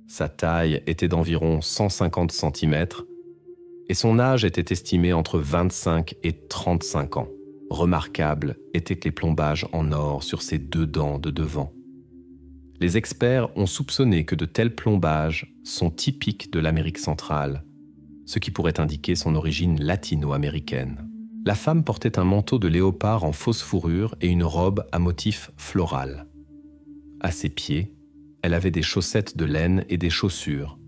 Speaker 1: Sa taille était d'environ 150 cm et son âge était estimé entre 25 et 35 ans. Remarquable étaient les plombages en or sur ses 2 dents de devant. Les experts ont soupçonné que de tels plombages sont typiques de l'Amérique centrale, ce qui pourrait indiquer son origine latino-américaine. La femme portait un manteau de léopard en fausse fourrure et une robe à motif floral. À ses pieds, elle avait des chaussettes de laine et des chaussures.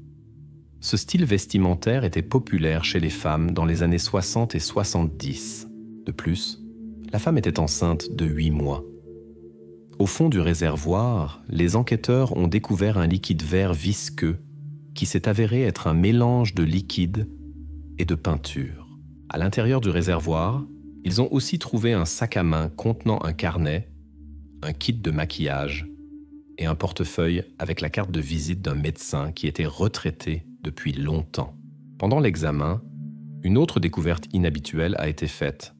Speaker 1: Ce style vestimentaire était populaire chez les femmes dans les années 60 et 70. De plus, la femme était enceinte de 8 mois. Au fond du réservoir, les enquêteurs ont découvert un liquide vert visqueux qui s'est avéré être un mélange de liquide et de peinture. À l'intérieur du réservoir, ils ont aussi trouvé un sac à main contenant un carnet, un kit de maquillage et un portefeuille avec la carte de visite d'un médecin qui était retraité depuis longtemps. Pendant l'examen, une autre découverte inhabituelle a été faite.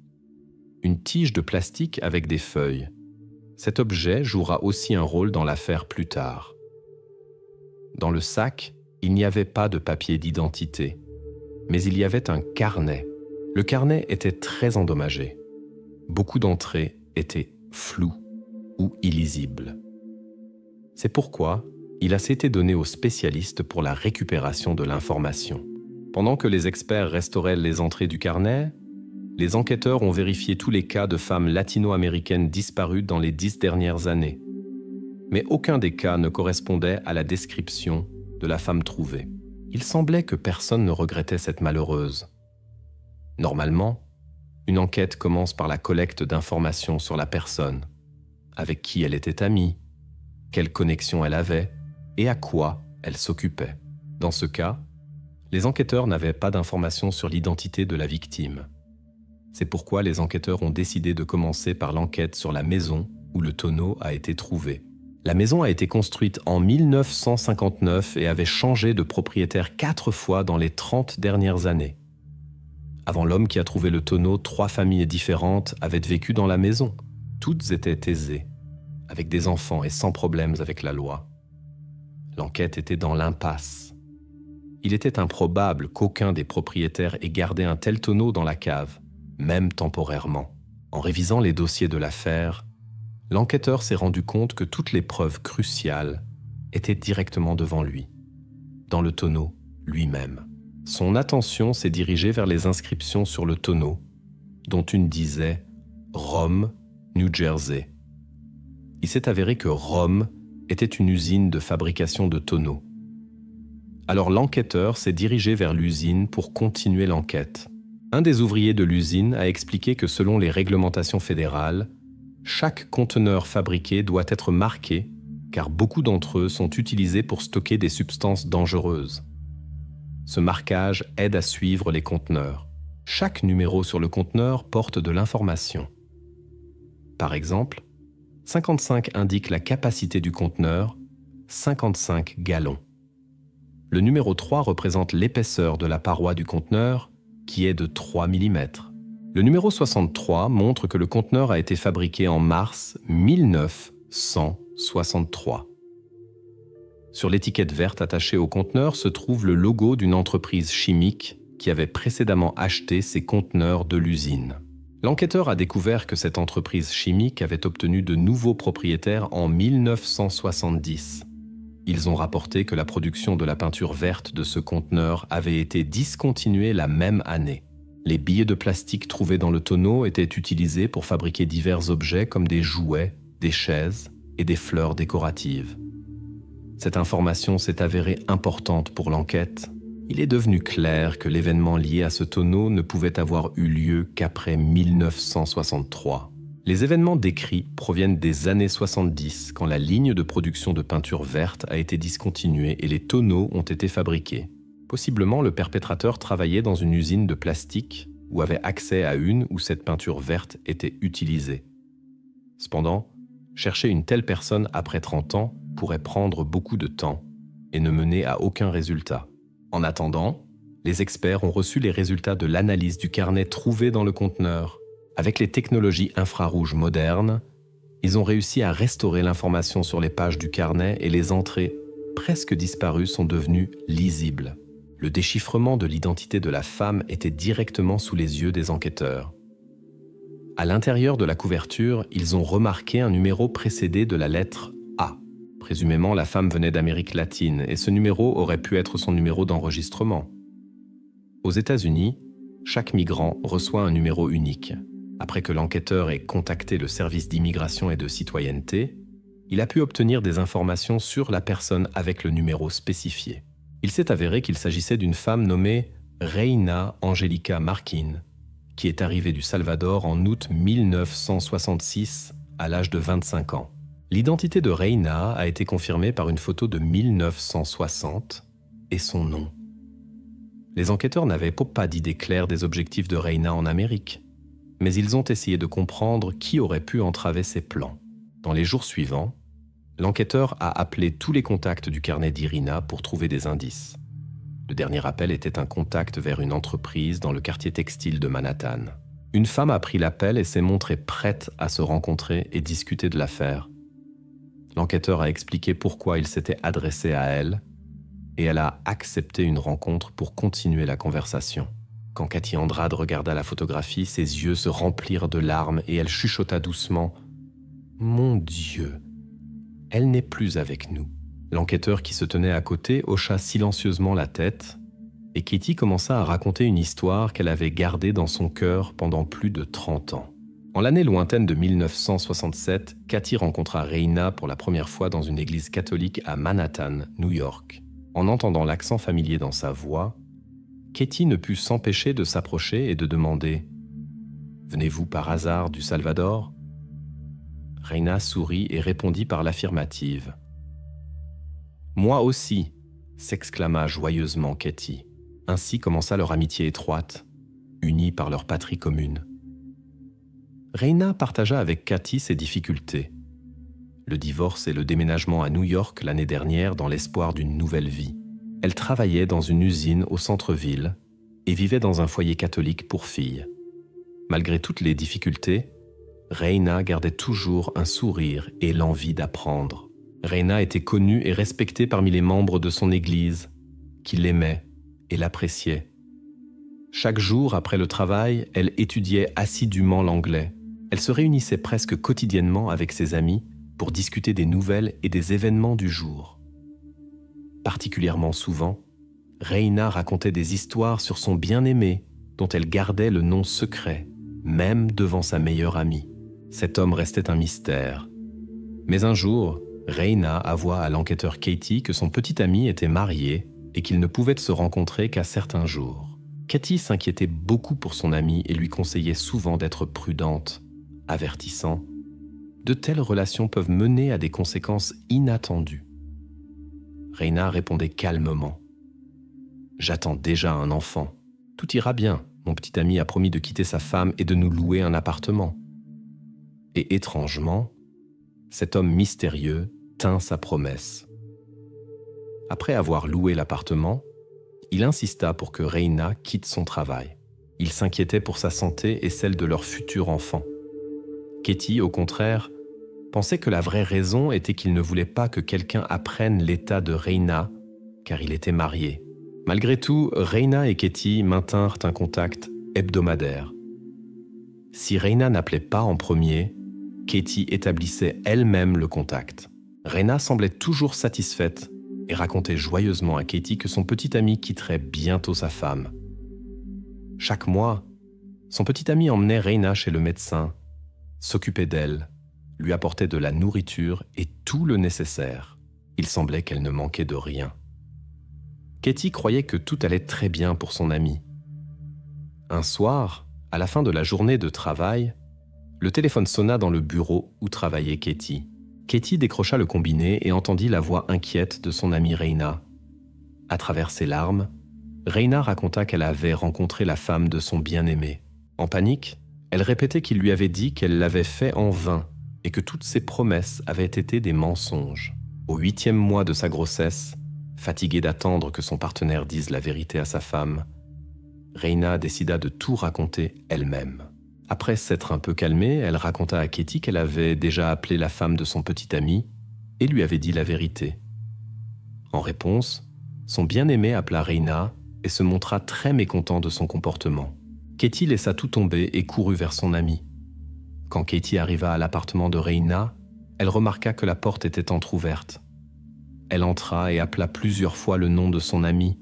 Speaker 1: Une tige de plastique avec des feuilles. Cet objet jouera aussi un rôle dans l'affaire plus tard. Dans le sac, il n'y avait pas de papier d'identité, mais il y avait un carnet. Le carnet était très endommagé. Beaucoup d'entrées étaient floues ou illisibles. C'est pourquoi il a été donné aux spécialistes pour la récupération de l'information. Pendant que les experts restauraient les entrées du carnet, les enquêteurs ont vérifié tous les cas de femmes latino-américaines disparues dans les 10 dernières années. Mais aucun des cas ne correspondait à la description de la femme trouvée. Il semblait que personne ne regrettait cette malheureuse. Normalement, une enquête commence par la collecte d'informations sur la personne, avec qui elle était amie, quelle connexion elle avait et à quoi elle s'occupait. Dans ce cas, les enquêteurs n'avaient pas d'informations sur l'identité de la victime. C'est pourquoi les enquêteurs ont décidé de commencer par l'enquête sur la maison où le tonneau a été trouvé. La maison a été construite en 1959 et avait changé de propriétaire 4 fois dans les 30 dernières années. Avant l'homme qui a trouvé le tonneau, 3 familles différentes avaient vécu dans la maison. Toutes étaient aisées, avec des enfants et sans problèmes avec la loi. L'enquête était dans l'impasse. Il était improbable qu'aucun des propriétaires ait gardé un tel tonneau dans la cave, même temporairement. En révisant les dossiers de l'affaire, l'enquêteur s'est rendu compte que toutes les preuves cruciales étaient directement devant lui, dans le tonneau lui-même. Son attention s'est dirigée vers les inscriptions sur le tonneau, dont une disait « Rome, New Jersey ». Il s'est avéré que Rome était une usine de fabrication de tonneaux. Alors l'enquêteur s'est dirigé vers l'usine pour continuer l'enquête. Un des ouvriers de l'usine a expliqué que selon les réglementations fédérales, chaque conteneur fabriqué doit être marqué car beaucoup d'entre eux sont utilisés pour stocker des substances dangereuses. Ce marquage aide à suivre les conteneurs. Chaque numéro sur le conteneur porte de l'information. Par exemple, 55 indique la capacité du conteneur, 55 gallons. Le numéro 3 représente l'épaisseur de la paroi du conteneur, qui est de 3 mm. Le numéro 63 montre que le conteneur a été fabriqué en mars 1963. Sur l'étiquette verte attachée au conteneur se trouve le logo d'une entreprise chimique qui avait précédemment acheté ces conteneurs de l'usine. L'enquêteur a découvert que cette entreprise chimique avait obtenu de nouveaux propriétaires en 1970. Ils ont rapporté que la production de la peinture verte de ce conteneur avait été discontinuée la même année. Les billes de plastique trouvées dans le tonneau étaient utilisées pour fabriquer divers objets comme des jouets, des chaises et des fleurs décoratives. Cette information s'est avérée importante pour l'enquête. Il est devenu clair que l'événement lié à ce tonneau ne pouvait avoir eu lieu qu'après 1963. Les événements décrits proviennent des années 70, quand la ligne de production de peinture verte a été discontinuée et les tonneaux ont été fabriqués. Possiblement, le perpétrateur travaillait dans une usine de plastique ou avait accès à une où cette peinture verte était utilisée. Cependant, chercher une telle personne après 30 ans pourrait prendre beaucoup de temps et ne mener à aucun résultat. En attendant, les experts ont reçu les résultats de l'analyse du carnet trouvé dans le conteneur. Avec les technologies infrarouges modernes, ils ont réussi à restaurer l'information sur les pages du carnet et les entrées, presque disparues, sont devenues lisibles. Le déchiffrement de l'identité de la femme était directement sous les yeux des enquêteurs. À l'intérieur de la couverture, ils ont remarqué un numéro précédé de la lettre A. Présumément, la femme venait d'Amérique latine et ce numéro aurait pu être son numéro d'enregistrement. Aux États-Unis, chaque migrant reçoit un numéro unique. Après que l'enquêteur ait contacté le service d'immigration et de citoyenneté, il a pu obtenir des informations sur la personne avec le numéro spécifié. Il s'est avéré qu'il s'agissait d'une femme nommée Reina Angelica Marquin, qui est arrivée du Salvador en août 1966 à l'âge de 25 ans. L'identité de Reina a été confirmée par une photo de 1960 et son nom. Les enquêteurs n'avaient pas d'idée claire des objectifs de Reina en Amérique, mais ils ont essayé de comprendre qui aurait pu entraver ses plans. Dans les jours suivants, l'enquêteur a appelé tous les contacts du carnet d'Irina pour trouver des indices. Le dernier appel était un contact vers une entreprise dans le quartier textile de Manhattan. Une femme a pris l'appel et s'est montrée prête à se rencontrer et discuter de l'affaire. L'enquêteur a expliqué pourquoi il s'était adressé à elle et elle a accepté une rencontre pour continuer la conversation. Quand Cathy Andrade regarda la photographie, ses yeux se remplirent de larmes et elle chuchota doucement « Mon Dieu, elle n'est plus avec nous ». L'enquêteur qui se tenait à côté hocha silencieusement la tête et Katie commença à raconter une histoire qu'elle avait gardée dans son cœur pendant plus de 30 ans. En l'année lointaine de 1967, Cathy rencontra Reina pour la première fois dans une église catholique à Manhattan, New York. En entendant l'accent familier dans sa voix, Katie ne put s'empêcher de s'approcher et de demander « Venez-vous par hasard du Salvador ?» Reina sourit et répondit par l'affirmative. « Moi aussi !» s'exclama joyeusement Katie. Ainsi commença leur amitié étroite, unie par leur patrie commune. Reina partagea avec Cathy ses difficultés. Le divorce et le déménagement à New York l'année dernière dans l'espoir d'une nouvelle vie. Elle travaillait dans une usine au centre-ville et vivait dans un foyer catholique pour filles. Malgré toutes les difficultés, Reina gardait toujours un sourire et l'envie d'apprendre. Reina était connue et respectée parmi les membres de son église, qui l'aimaient et l'appréciaient. Chaque jour après le travail, elle étudiait assidûment l'anglais. Elle se réunissait presque quotidiennement avec ses amis pour discuter des nouvelles et des événements du jour. Particulièrement souvent, Reina racontait des histoires sur son bien-aimé dont elle gardait le nom secret, même devant sa meilleure amie. Cet homme restait un mystère. Mais un jour, Reina avoua à l'enquêteur Katie que son petit ami était marié et qu'ils ne pouvaient se rencontrer qu'à certains jours. Katie s'inquiétait beaucoup pour son amie et lui conseillait souvent d'être prudente, avertissant « De telles relations peuvent mener à des conséquences inattendues. » Reina répondait calmement « J'attends déjà un enfant. Tout ira bien. Mon petit ami a promis de quitter sa femme et de nous louer un appartement. » Et étrangement, cet homme mystérieux tint sa promesse. Après avoir loué l'appartement, il insista pour que Reina quitte son travail. Il s'inquiétait pour sa santé et celle de leur futur enfant. Katie, au contraire, pensait que la vraie raison était qu'il ne voulait pas que quelqu'un apprenne l'état de Reina, car il était marié. Malgré tout, Reina et Katie maintinrent un contact hebdomadaire. Si Reina n'appelait pas en premier, Katie établissait elle-même le contact. Reina semblait toujours satisfaite et racontait joyeusement à Katie que son petit ami quitterait bientôt sa femme. Chaque mois, son petit ami emmenait Reina chez le médecin, s'occupait d'elle, lui apportait de la nourriture et tout le nécessaire. Il semblait qu'elle ne manquait de rien. Katie croyait que tout allait très bien pour son ami. Un soir, à la fin de la journée de travail, le téléphone sonna dans le bureau où travaillait Katie. Katie décrocha le combiné et entendit la voix inquiète de son amie Reina. À travers ses larmes, Reina raconta qu'elle avait rencontré la femme de son bien-aimé. En panique, elle répétait qu'il lui avait dit qu'elle l'avait fait en vain et que toutes ses promesses avaient été des mensonges. Au 8e mois de sa grossesse, fatiguée d'attendre que son partenaire dise la vérité à sa femme, Reina décida de tout raconter elle-même. Après s'être un peu calmée, elle raconta à Katie qu'elle avait déjà appelé la femme de son petit ami et lui avait dit la vérité. En réponse, son bien-aimé appela Reina et se montra très mécontent de son comportement. Katie laissa tout tomber et courut vers son ami. Quand Katie arriva à l'appartement de Reina, elle remarqua que la porte était entr'ouverte. elle entra et appela plusieurs fois le nom de son ami,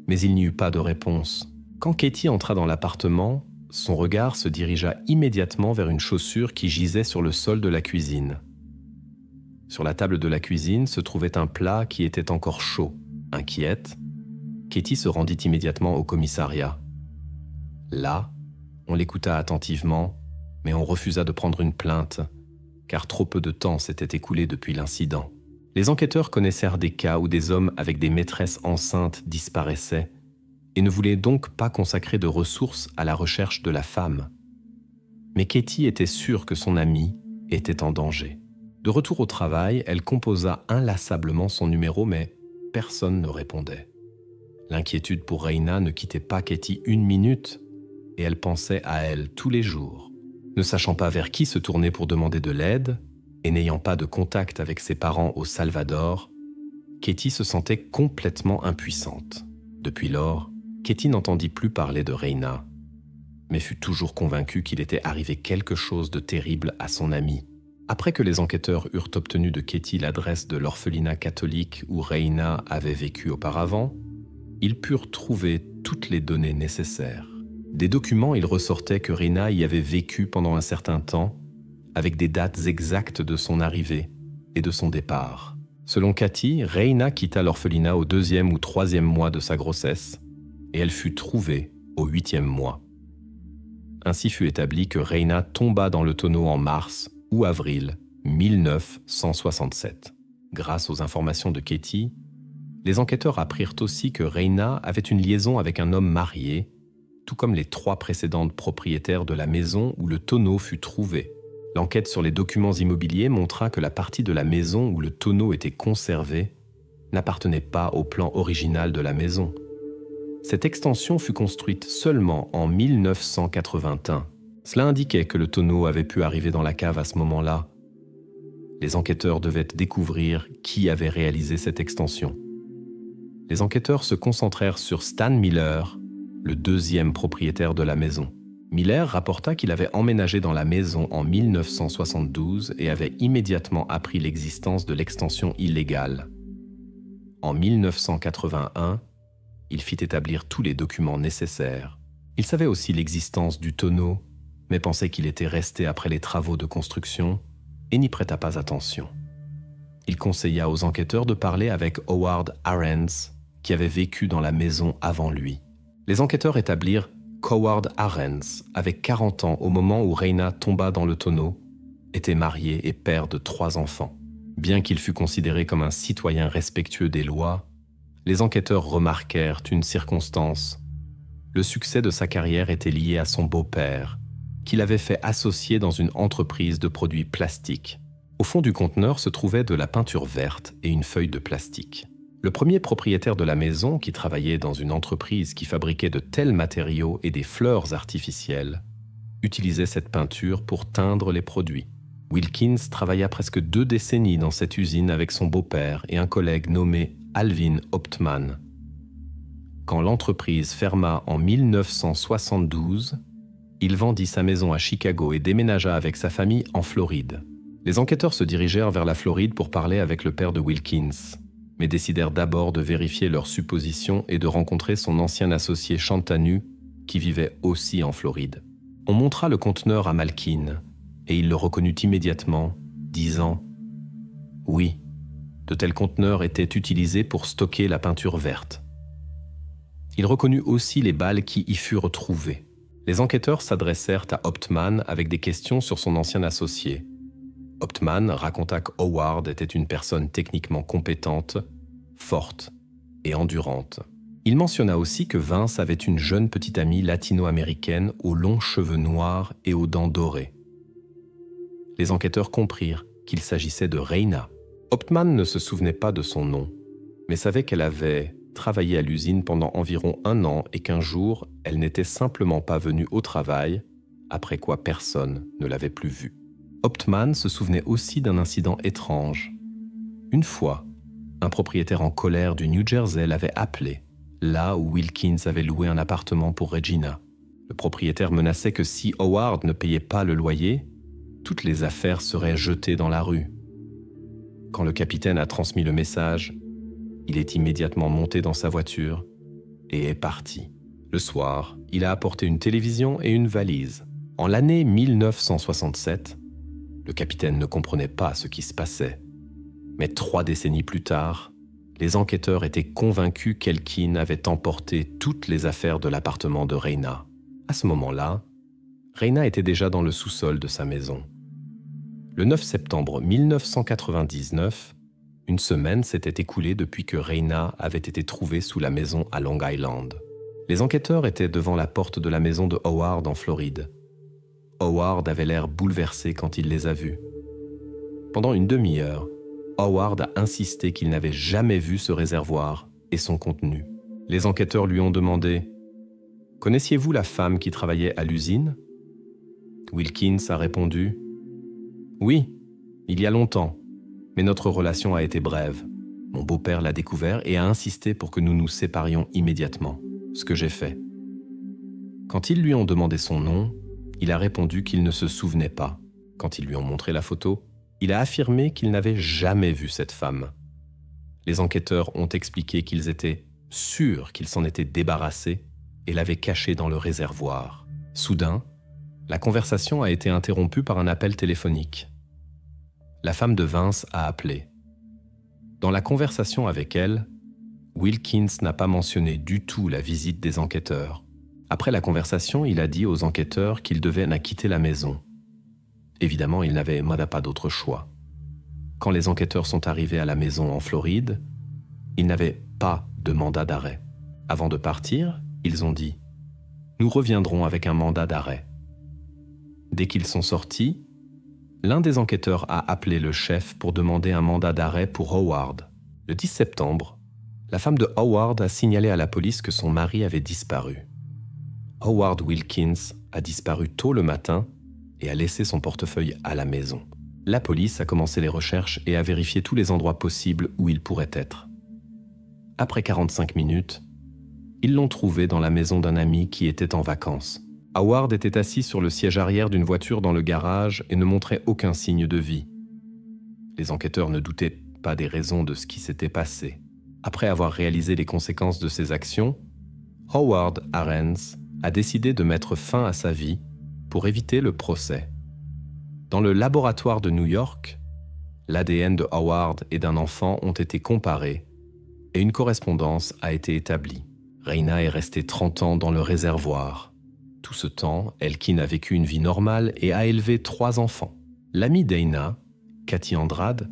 Speaker 1: mais il n'y eut pas de réponse. Quand Katie entra dans l'appartement, son regard se dirigea immédiatement vers une chaussure qui gisait sur le sol de la cuisine. Sur la table de la cuisine se trouvait un plat qui était encore chaud. Inquiète, Katie se rendit immédiatement au commissariat. Là, on l'écouta attentivement, mais on refusa de prendre une plainte, car trop peu de temps s'était écoulé depuis l'incident. Les enquêteurs connaissèrent des cas où des hommes avec des maîtresses enceintes disparaissaient et ne voulaient donc pas consacrer de ressources à la recherche de la femme. Mais Katie était sûre que son amie était en danger. De retour au travail, elle composa inlassablement son numéro, mais personne ne répondait. L'inquiétude pour Reina ne quittait pas Katie une minute, et elle pensait à elle tous les jours. Ne sachant pas vers qui se tourner pour demander de l'aide, et n'ayant pas de contact avec ses parents au Salvador, Katie se sentait complètement impuissante. Depuis lors, Katie n'entendit plus parler de Reina, mais fut toujours convaincue qu'il était arrivé quelque chose de terrible à son amie. Après que les enquêteurs eurent obtenu de Katie l'adresse de l'orphelinat catholique où Reina avait vécu auparavant, ils purent trouver toutes les données nécessaires. Des documents, il ressortait que Reina y avait vécu pendant un certain temps, avec des dates exactes de son arrivée et de son départ. Selon Katie, Reina quitta l'orphelinat au 2e ou 3e mois de sa grossesse, et elle fut trouvée au 8e mois. Ainsi fut établi que Reina tomba dans le tonneau en mars ou avril 1967. Grâce aux informations de Katie, les enquêteurs apprirent aussi que Reina avait une liaison avec un homme marié, tout comme les 3 précédentes propriétaires de la maison où le tonneau fut trouvé. L'enquête sur les documents immobiliers montra que la partie de la maison où le tonneau était conservé n'appartenait pas au plan original de la maison. Cette extension fut construite seulement en 1981. Cela indiquait que le tonneau avait pu arriver dans la cave à ce moment-là. Les enquêteurs devaient découvrir qui avait réalisé cette extension. Les enquêteurs se concentrèrent sur Stan Miller, le 2e propriétaire de la maison. Miller rapporta qu'il avait emménagé dans la maison en 1972 et avait immédiatement appris l'existence de l'extension illégale. En 1981, il fit établir tous les documents nécessaires. Il savait aussi l'existence du tonneau, mais pensait qu'il était resté après les travaux de construction et n'y prêta pas attention. Il conseilla aux enquêteurs de parler avec Howard Arends, qui avait vécu dans la maison avant lui. Les enquêteurs établirent qu'Howard Arends, avec 40 ans au moment où Reina tomba dans le tonneau, était marié et père de 3 enfants. Bien qu'il fût considéré comme un citoyen respectueux des lois, les enquêteurs remarquèrent une circonstance. Le succès de sa carrière était lié à son beau-père, qu'il avait fait associer dans une entreprise de produits plastiques. Au fond du conteneur se trouvait de la peinture verte et une feuille de plastique. Le premier propriétaire de la maison, qui travaillait dans une entreprise qui fabriquait de tels matériaux et des fleurs artificielles, utilisait cette peinture pour teindre les produits. Wilkins travailla presque 2 décennies dans cette usine avec son beau-père et un collègue nommé Alvin Hauptmann. Quand l'entreprise ferma en 1972, il vendit sa maison à Chicago et déménagea avec sa famille en Floride. Les enquêteurs se dirigèrent vers la Floride pour parler avec le père de Wilkins, mais décidèrent d'abord de vérifier leurs suppositions et de rencontrer son ancien associé Chantanu, qui vivait aussi en Floride. On montra le conteneur à Malkin, et il le reconnut immédiatement, disant « Oui, de tels conteneurs étaient utilisés pour stocker la peinture verte. » Il reconnut aussi les balles qui y furent trouvées. Les enquêteurs s'adressèrent à Hauptmann avec des questions sur son ancien associé. Hauptmann raconta qu'Howard était une personne techniquement compétente, forte et endurante. Il mentionna aussi que Vince avait une jeune petite amie latino-américaine aux longs cheveux noirs et aux dents dorées. Les enquêteurs comprirent qu'il s'agissait de Reina. Hauptmann ne se souvenait pas de son nom, mais savait qu'elle avait travaillé à l'usine pendant environ 1 an et qu'un jour, elle n'était simplement pas venue au travail, après quoi personne ne l'avait plus vue. Hauptmann se souvenait aussi d'un incident étrange. Une fois, un propriétaire en colère du New Jersey l'avait appelé, là où Wilkins avait loué un appartement pour Regina. Le propriétaire menaçait que si Howard ne payait pas le loyer, toutes les affaires seraient jetées dans la rue. Quand le capitaine a transmis le message, Il est immédiatement monté dans sa voiture et est parti. Le soir, il a apporté une télévision et une valise. En l'année 1967, le capitaine ne comprenait pas ce qui se passait. Mais 3 décennies plus tard, les enquêteurs étaient convaincus qu'Elkin avait emporté toutes les affaires de l'appartement de Rayna. À ce moment-là, Rayna était déjà dans le sous-sol de sa maison. Le 9 septembre 1999, une semaine s'était écoulée depuis que Rayna avait été trouvée sous la maison à Long Island. Les enquêteurs étaient devant la porte de la maison de Howard en Floride. Howard avait l'air bouleversé quand il les a vus. Pendant une demi-heure, Howard a insisté qu'il n'avait jamais vu ce réservoir et son contenu. Les enquêteurs lui ont demandé « Connaissiez-vous la femme qui travaillait à l'usine ?» Wilkins a répondu « Oui, il y a longtemps, mais notre relation a été brève. Mon beau-père l'a découvert et a insisté pour que nous nous séparions immédiatement, ce que j'ai fait. » Quand ils lui ont demandé son nom, il a répondu qu'il ne se souvenait pas. Quand ils lui ont montré la photo, il a affirmé qu'il n'avait jamais vu cette femme. Les enquêteurs ont expliqué qu'ils étaient sûrs qu'il s'en était débarrassé et l'avaient cachée dans le réservoir. Soudain, la conversation a été interrompue par un appel téléphonique. La femme de Vince a appelé. Dans la conversation avec elle, Wilkins n'a pas mentionné du tout la visite des enquêteurs. Après la conversation, il a dit aux enquêteurs qu'ils devaient quitter la maison. Évidemment, il n'avait pas d'autre choix. Quand les enquêteurs sont arrivés à la maison en Floride, ils n'avaient pas de mandat d'arrêt. Avant de partir, ils ont dit « Nous reviendrons avec un mandat d'arrêt ». Dès qu'ils sont sortis, l'un des enquêteurs a appelé le chef pour demander un mandat d'arrêt pour Howard. Le 10 septembre, la femme de Howard a signalé à la police que son mari avait disparu. Howard Wilkins a disparu tôt le matin et a laissé son portefeuille à la maison. La police a commencé les recherches et a vérifié tous les endroits possibles où il pourrait être. Après 45 minutes, ils l'ont trouvé dans la maison d'un ami qui était en vacances. Howard était assis sur le siège arrière d'une voiture dans le garage et ne montrait aucun signe de vie. Les enquêteurs ne doutaient pas des raisons de ce qui s'était passé. Après avoir réalisé les conséquences de ses actions, Howard Arens a décidé de mettre fin à sa vie pour éviter le procès. Dans le laboratoire de New York, l'ADN de Howard et d'un enfant ont été comparés et une correspondance a été établie. Rayna est restée 30 ans dans le réservoir. Tout ce temps, Elkin a vécu une vie normale et a élevé 3 enfants. L'amie d'Aina, Cathy Andrade,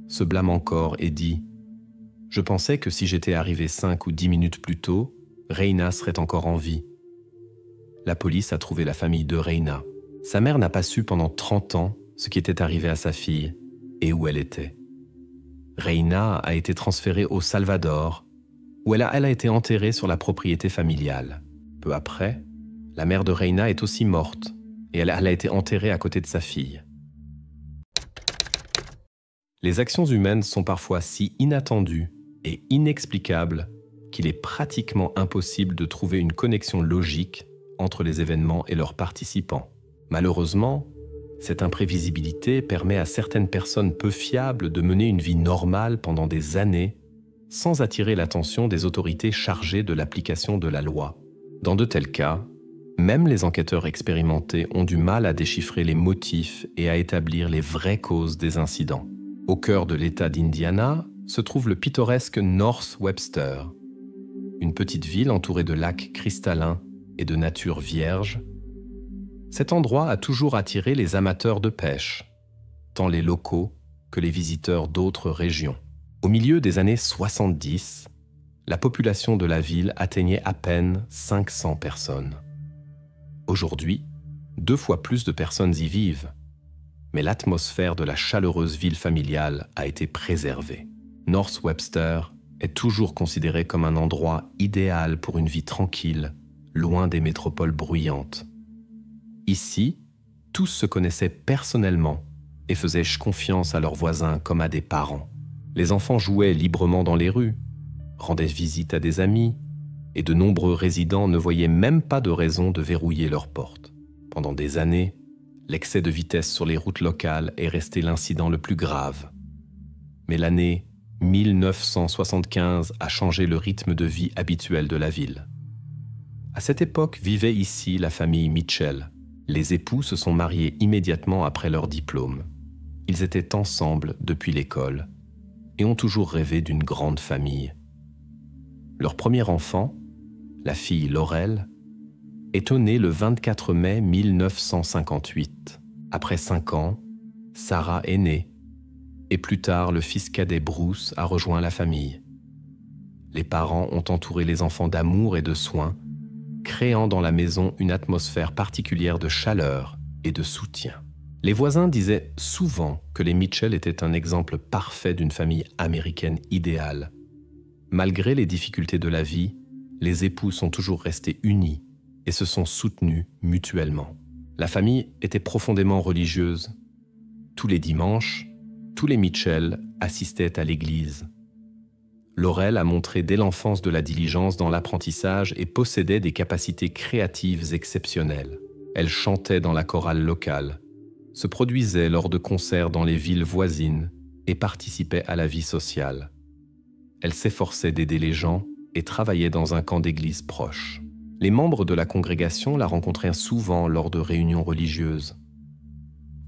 Speaker 1: se blâme encore et dit « Je pensais que si j'étais arrivé 5 ou 10 minutes plus tôt, Rayna serait encore en vie. » La police a trouvé la famille de Rayna. Sa mère n'a pas su pendant 30 ans ce qui était arrivé à sa fille et où elle était. Rayna a été transférée au Salvador, où elle a été enterrée sur la propriété familiale. Peu après, la mère de Rayna est aussi morte et elle a été enterrée à côté de sa fille. Les actions humaines sont parfois si inattendues et inexplicables qu'il est pratiquement impossible de trouver une connexion logique entre les événements et leurs participants. Malheureusement, cette imprévisibilité permet à certaines personnes peu fiables de mener une vie normale pendant des années sans attirer l'attention des autorités chargées de l'application de la loi. Dans de tels cas, même les enquêteurs expérimentés ont du mal à déchiffrer les motifs et à établir les vraies causes des incidents. Au cœur de l'État d'Indiana se trouve le pittoresque North Webster, une petite ville entourée de lacs cristallins et de nature vierge. Cet endroit a toujours attiré les amateurs de pêche, tant les locaux que les visiteurs d'autres régions. Au milieu des années 70, la population de la ville atteignait à peine 500 personnes. Aujourd'hui, 2 fois plus de personnes y vivent, mais l'atmosphère de la chaleureuse ville familiale a été préservée. North Webster est toujours considéré comme un endroit idéal pour une vie tranquille, loin des métropoles bruyantes. Ici, tous se connaissaient personnellement et faisaient confiance à leurs voisins comme à des parents. Les enfants jouaient librement dans les rues, rendaient visite à des amis, et de nombreux résidents ne voyaient même pas de raison de verrouiller leurs portes. Pendant des années, l'excès de vitesse sur les routes locales est resté l'incident le plus grave. Mais l'année 1975 a changé le rythme de vie habituel de la ville. À cette époque vivait ici la famille Mitchell. Les époux se sont mariés immédiatement après leur diplôme. Ils étaient ensemble depuis l'école et ont toujours rêvé d'une grande famille. Leur premier enfant, la fille Laurel, est née le 24 mai 1958. Après 5 ans, Sarah est née et plus tard le fils cadet Bruce a rejoint la famille. Les parents ont entouré les enfants d'amour et de soins, créant dans la maison une atmosphère particulière de chaleur et de soutien. Les voisins disaient souvent que les Mitchell étaient un exemple parfait d'une famille américaine idéale. Malgré les difficultés de la vie, les époux sont toujours restés unis et se sont soutenus mutuellement. La famille était profondément religieuse. Tous les dimanches, tous les Mitchell assistaient à l'église. Laurel a montré dès l'enfance de la diligence dans l'apprentissage et possédait des capacités créatives exceptionnelles. Elle chantait dans la chorale locale, se produisait lors de concerts dans les villes voisines et participait à la vie sociale. Elle s'efforçait d'aider les gens et travaillait dans un camp d'église proche. Les membres de la congrégation la rencontraient souvent lors de réunions religieuses.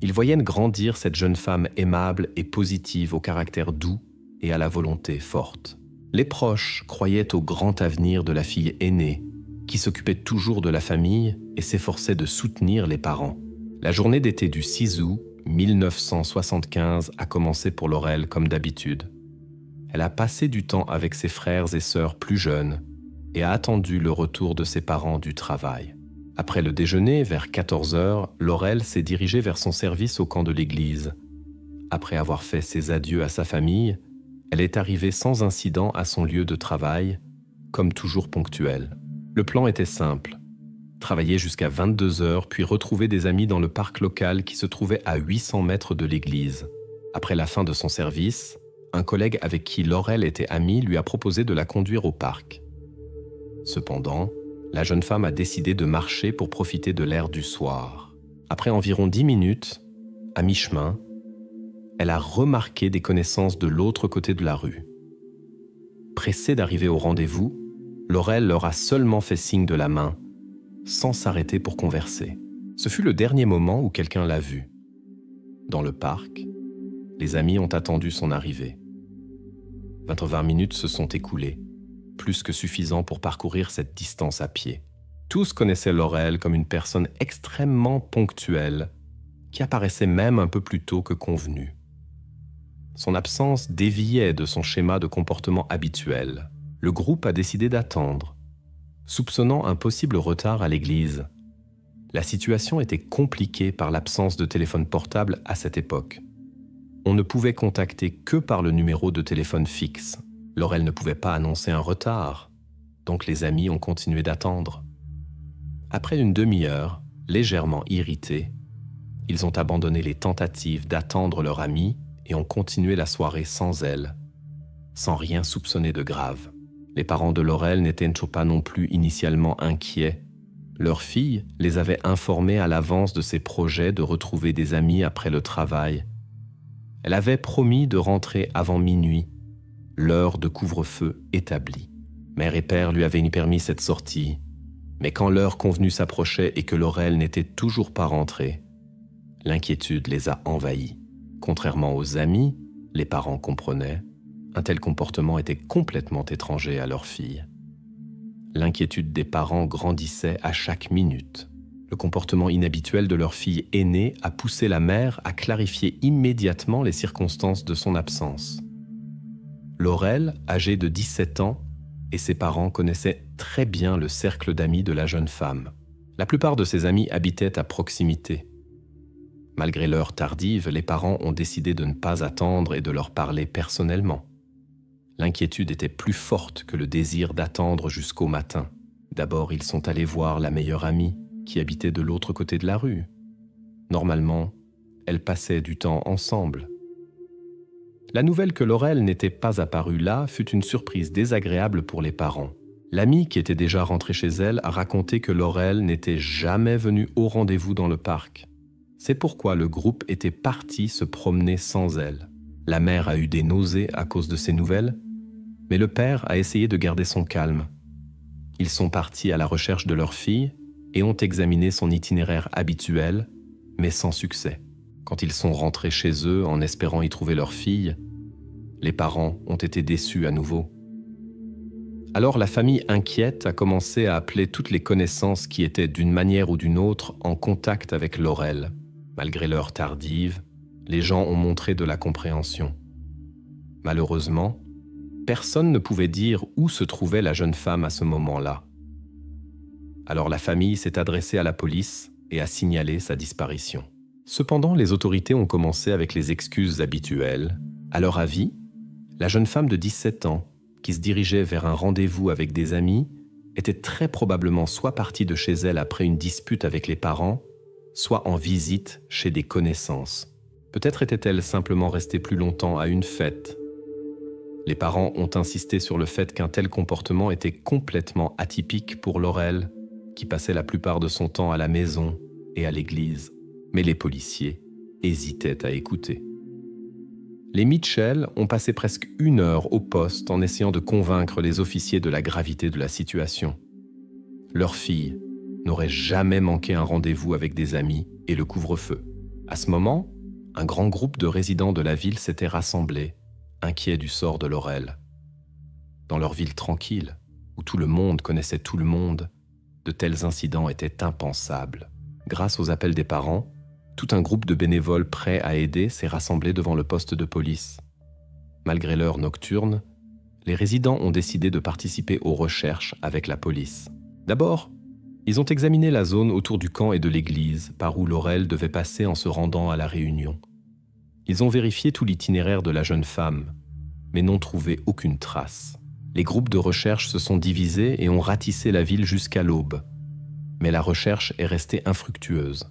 Speaker 1: Ils voyaient grandir cette jeune femme aimable et positive au caractère doux et à la volonté forte. Les proches croyaient au grand avenir de la fille aînée, qui s'occupait toujours de la famille et s'efforçait de soutenir les parents. La journée d'été du 6 août 1975 a commencé pour Laurel comme d'habitude. Elle a passé du temps avec ses frères et sœurs plus jeunes et a attendu le retour de ses parents du travail. Après le déjeuner, vers 14 heures, Laurel s'est dirigée vers son service au camp de l'église. Après avoir fait ses adieux à sa famille, elle est arrivée sans incident à son lieu de travail, comme toujours ponctuelle. Le plan était simple. Travailler jusqu'à 22 heures, puis retrouver des amis dans le parc local qui se trouvait à 800 mètres de l'église. Après la fin de son service, un collègue avec qui Laurel était amie lui a proposé de la conduire au parc. Cependant, la jeune femme a décidé de marcher pour profiter de l'air du soir. Après environ 10 minutes, à mi-chemin, elle a remarqué des connaissances de l'autre côté de la rue. Pressée d'arriver au rendez-vous, Laurel leur a seulement fait signe de la main, sans s'arrêter pour converser. Ce fut le dernier moment où quelqu'un l'a vue. Dans le parc, les amis ont attendu son arrivée. 20 minutes se sont écoulées, plus que suffisant pour parcourir cette distance à pied. Tous connaissaient Laurel comme une personne extrêmement ponctuelle, qui apparaissait même un peu plus tôt que convenu. Son absence déviait de son schéma de comportement habituel. Le groupe a décidé d'attendre, soupçonnant un possible retard à l'église. La situation était compliquée par l'absence de téléphone portable à cette époque. On ne pouvait contacter que par le numéro de téléphone fixe. Laurel ne pouvait pas annoncer un retard, donc les amis ont continué d'attendre. Après une demi-heure, légèrement irrités, ils ont abandonné les tentatives d'attendre leur amie et ont continué la soirée sans elle, sans rien soupçonner de grave. Les parents de Laurel n'étaient pas non plus initialement inquiets. Leur fille les avait informés à l'avance de ses projets de retrouver des amis après le travail. Elle avait promis de rentrer avant minuit, l'heure de couvre-feu établie. Mère et père lui avaient permis cette sortie, mais quand l'heure convenue s'approchait et que Laurel n'était toujours pas rentrée, l'inquiétude les a envahis. Contrairement aux amis, les parents comprenaient, un tel comportement était complètement étranger à leur fille. L'inquiétude des parents grandissait à chaque minute. Le comportement inhabituel de leur fille aînée a poussé la mère à clarifier immédiatement les circonstances de son absence. Laurel, âgée de 17 ans, et ses parents connaissaient très bien le cercle d'amis de la jeune femme. La plupart de ses amis habitaient à proximité. Malgré l'heure tardive, les parents ont décidé de ne pas attendre et de leur parler personnellement. L'inquiétude était plus forte que le désir d'attendre jusqu'au matin. D'abord, ils sont allés voir la meilleure amie, qui habitait de l'autre côté de la rue. Normalement, elles passaient du temps ensemble. La nouvelle que Laurel n'était pas apparue là fut une surprise désagréable pour les parents. L'amie qui était déjà rentrée chez elle a raconté que Laurel n'était jamais venue au rendez-vous dans le parc. C'est pourquoi le groupe était parti se promener sans elle. La mère a eu des nausées à cause de ces nouvelles, mais le père a essayé de garder son calme. Ils sont partis à la recherche de leur fille et ont examiné son itinéraire habituel, mais sans succès. Quand ils sont rentrés chez eux en espérant y trouver leur fille, les parents ont été déçus à nouveau. Alors la famille inquiète a commencé à appeler toutes les connaissances qui étaient d'une manière ou d'une autre en contact avec Laurel. Malgré l'heure tardive, les gens ont montré de la compréhension. Malheureusement, personne ne pouvait dire où se trouvait la jeune femme à ce moment-là. Alors la famille s'est adressée à la police et a signalé sa disparition. Cependant, les autorités ont commencé avec les excuses habituelles. À leur avis, la jeune femme de 17 ans, qui se dirigeait vers un rendez-vous avec des amis, était très probablement soit partie de chez elle après une dispute avec les parents, soit en visite chez des connaissances. Peut-être était-elle simplement restée plus longtemps à une fête. Les parents ont insisté sur le fait qu'un tel comportement était complètement atypique pour Laurel, qui passait la plupart de son temps à la maison et à l'église. Mais les policiers hésitaient à écouter. Les Mitchell ont passé presque 1 heure au poste en essayant de convaincre les officiers de la gravité de la situation. Leur fille n'aurait jamais manqué un rendez-vous avec des amis et le couvre-feu. À ce moment, un grand groupe de résidents de la ville s'était rassemblé, inquiets du sort de Laurel. Dans leur ville tranquille, où tout le monde connaissait tout le monde, de tels incidents étaient impensables. Grâce aux appels des parents, tout un groupe de bénévoles prêts à aider s'est rassemblé devant le poste de police. Malgré l'heure nocturne, les résidents ont décidé de participer aux recherches avec la police. D'abord, ils ont examiné la zone autour du camp et de l'église, par où Laurel devait passer en se rendant à la réunion. Ils ont vérifié tout l'itinéraire de la jeune femme, mais n'ont trouvé aucune trace. Les groupes de recherche se sont divisés et ont ratissé la ville jusqu'à l'aube. Mais la recherche est restée infructueuse.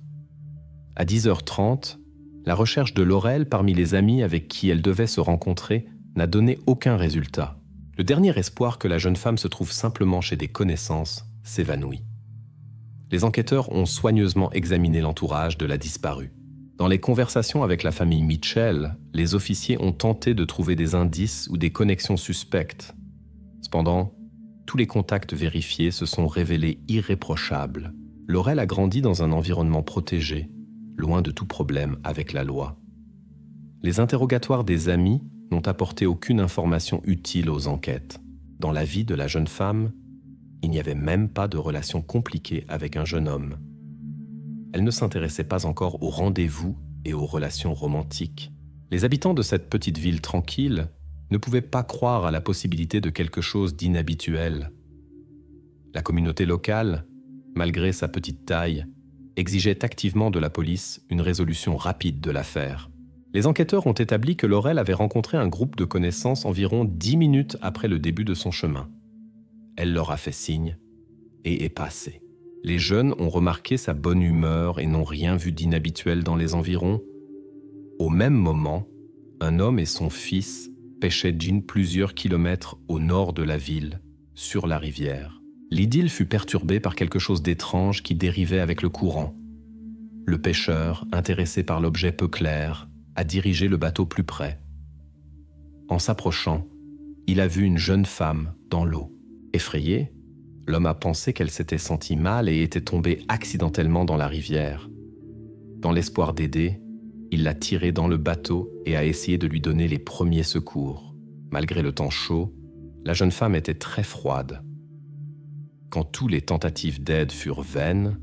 Speaker 1: À 10h30, la recherche de Laurel parmi les amis avec qui elle devait se rencontrer n'a donné aucun résultat. Le dernier espoir que la jeune femme se trouve simplement chez des connaissances s'évanouit. Les enquêteurs ont soigneusement examiné l'entourage de la disparue. Dans les conversations avec la famille Mitchell, les officiers ont tenté de trouver des indices ou des connexions suspectes. Cependant, tous les contacts vérifiés se sont révélés irréprochables. Laurel a grandi dans un environnement protégé, loin de tout problème avec la loi. Les interrogatoires des amis n'ont apporté aucune information utile aux enquêtes. Dans la vie de la jeune femme, il n'y avait même pas de relation compliquée avec un jeune homme. Elle ne s'intéressait pas encore aux rendez-vous et aux relations romantiques. Les habitants de cette petite ville tranquille ne pouvaient pas croire à la possibilité de quelque chose d'inhabituel. La communauté locale, malgré sa petite taille, exigeait activement de la police une résolution rapide de l'affaire. Les enquêteurs ont établi que Laurel avait rencontré un groupe de connaissances environ 10 minutes après le début de son chemin. Elle leur a fait signe et est passée. Les jeunes ont remarqué sa bonne humeur et n'ont rien vu d'inhabituel dans les environs. Au même moment, un homme et son fils pêchaient d'une plusieurs kilomètres au nord de la ville, sur la rivière. L'idylle fut perturbée par quelque chose d'étrange qui dérivait avec le courant. Le pêcheur, intéressé par l'objet peu clair, a dirigé le bateau plus près. En s'approchant, il a vu une jeune femme dans l'eau. Effrayé, l'homme a pensé qu'elle s'était sentie mal et était tombée accidentellement dans la rivière. Dans l'espoir d'aider, il l'a tirée dans le bateau et a essayé de lui donner les premiers secours. Malgré le temps chaud, la jeune femme était très froide. Quand toutes les tentatives d'aide furent vaines,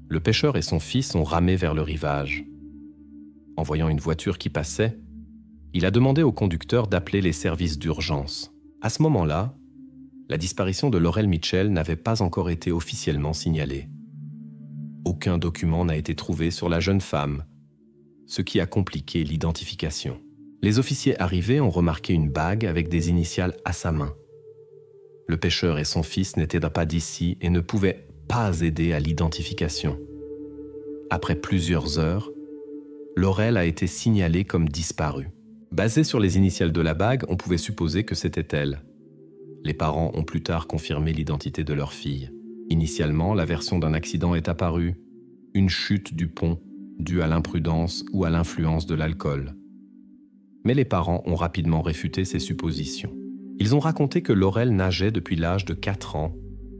Speaker 1: le pêcheur et son fils ont ramé vers le rivage. En voyant une voiture qui passait, il a demandé au conducteur d'appeler les services d'urgence. À ce moment-là, la disparition de Laurel Mitchell n'avait pas encore été officiellement signalée. Aucun document n'a été trouvé sur la jeune femme, ce qui a compliqué l'identification. Les officiers arrivés ont remarqué une bague avec des initiales à sa main. Le pêcheur et son fils n'étaient pas d'ici et ne pouvaient pas aider à l'identification. Après plusieurs heures, Laurel a été signalée comme disparue. Basé sur les initiales de la bague, on pouvait supposer que c'était elle. Les parents ont plus tard confirmé l'identité de leur fille. Initialement, la version d'un accident est apparue, une chute du pont due à l'imprudence ou à l'influence de l'alcool. Mais les parents ont rapidement réfuté ces suppositions. Ils ont raconté que Laurel nageait depuis l'âge de 4 ans,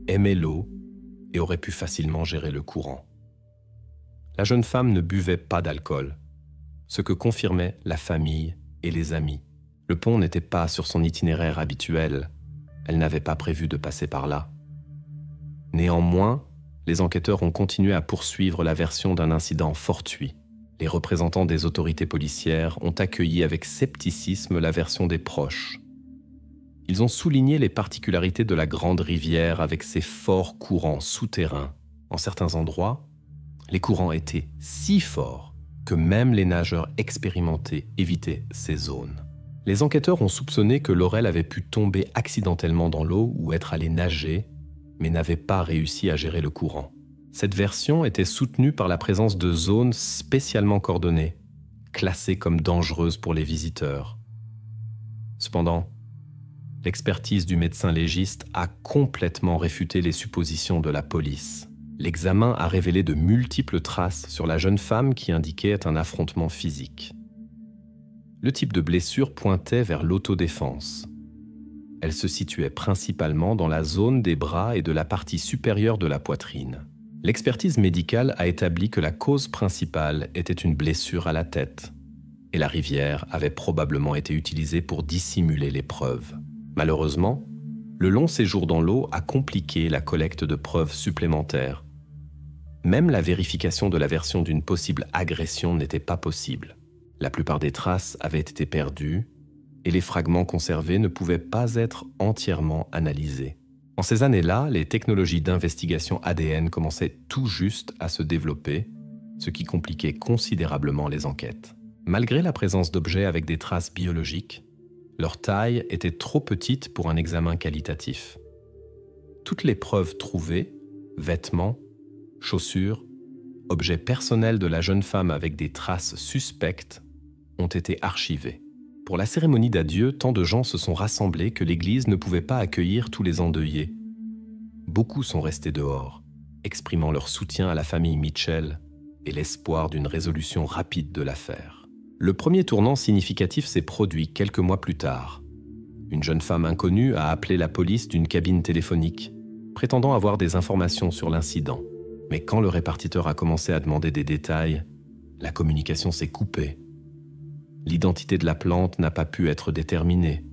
Speaker 1: aimait l'eau et aurait pu facilement gérer le courant. La jeune femme ne buvait pas d'alcool, ce que confirmaient la famille et les amis. Le pont n'était pas sur son itinéraire habituel. Elle n'avait pas prévu de passer par là. Néanmoins, les enquêteurs ont continué à poursuivre la version d'un incident fortuit. Les représentants des autorités policières ont accueilli avec scepticisme la version des proches. Ils ont souligné les particularités de la grande rivière avec ses forts courants souterrains. En certains endroits, les courants étaient si forts que même les nageurs expérimentés évitaient ces zones. Les enquêteurs ont soupçonné que Laurel avait pu tomber accidentellement dans l'eau ou être allée nager, mais n'avait pas réussi à gérer le courant. Cette version était soutenue par la présence de zones spécialement coordonnées, classées comme dangereuses pour les visiteurs. Cependant, l'expertise du médecin légiste a complètement réfuté les suppositions de la police. L'examen a révélé de multiples traces sur la jeune femme qui indiquaient un affrontement physique. Le type de blessure pointait vers l'autodéfense. Elle se situait principalement dans la zone des bras et de la partie supérieure de la poitrine. L'expertise médicale a établi que la cause principale était une blessure à la tête, et la rivière avait probablement été utilisée pour dissimuler les preuves. Malheureusement, le long séjour dans l'eau a compliqué la collecte de preuves supplémentaires. Même la vérification de la version d'une possible agression n'était pas possible. La plupart des traces avaient été perdues et les fragments conservés ne pouvaient pas être entièrement analysés. En ces années-là, les technologies d'investigation ADN commençaient tout juste à se développer, ce qui compliquait considérablement les enquêtes. Malgré la présence d'objets avec des traces biologiques, leur taille était trop petite pour un examen qualitatif. Toutes les preuves trouvées, vêtements, chaussures, objets personnels de la jeune femme avec des traces suspectes, ont été archivés. Pour la cérémonie d'adieu, tant de gens se sont rassemblés que l'église ne pouvait pas accueillir tous les endeuillés. Beaucoup sont restés dehors, exprimant leur soutien à la famille Mitchell et l'espoir d'une résolution rapide de l'affaire. Le premier tournant significatif s'est produit quelques mois plus tard. Une jeune femme inconnue a appelé la police d'une cabine téléphonique, prétendant avoir des informations sur l'incident. Mais quand le répartiteur a commencé à demander des détails, la communication s'est coupée. L'identité de la plante n'a pas pu être déterminée.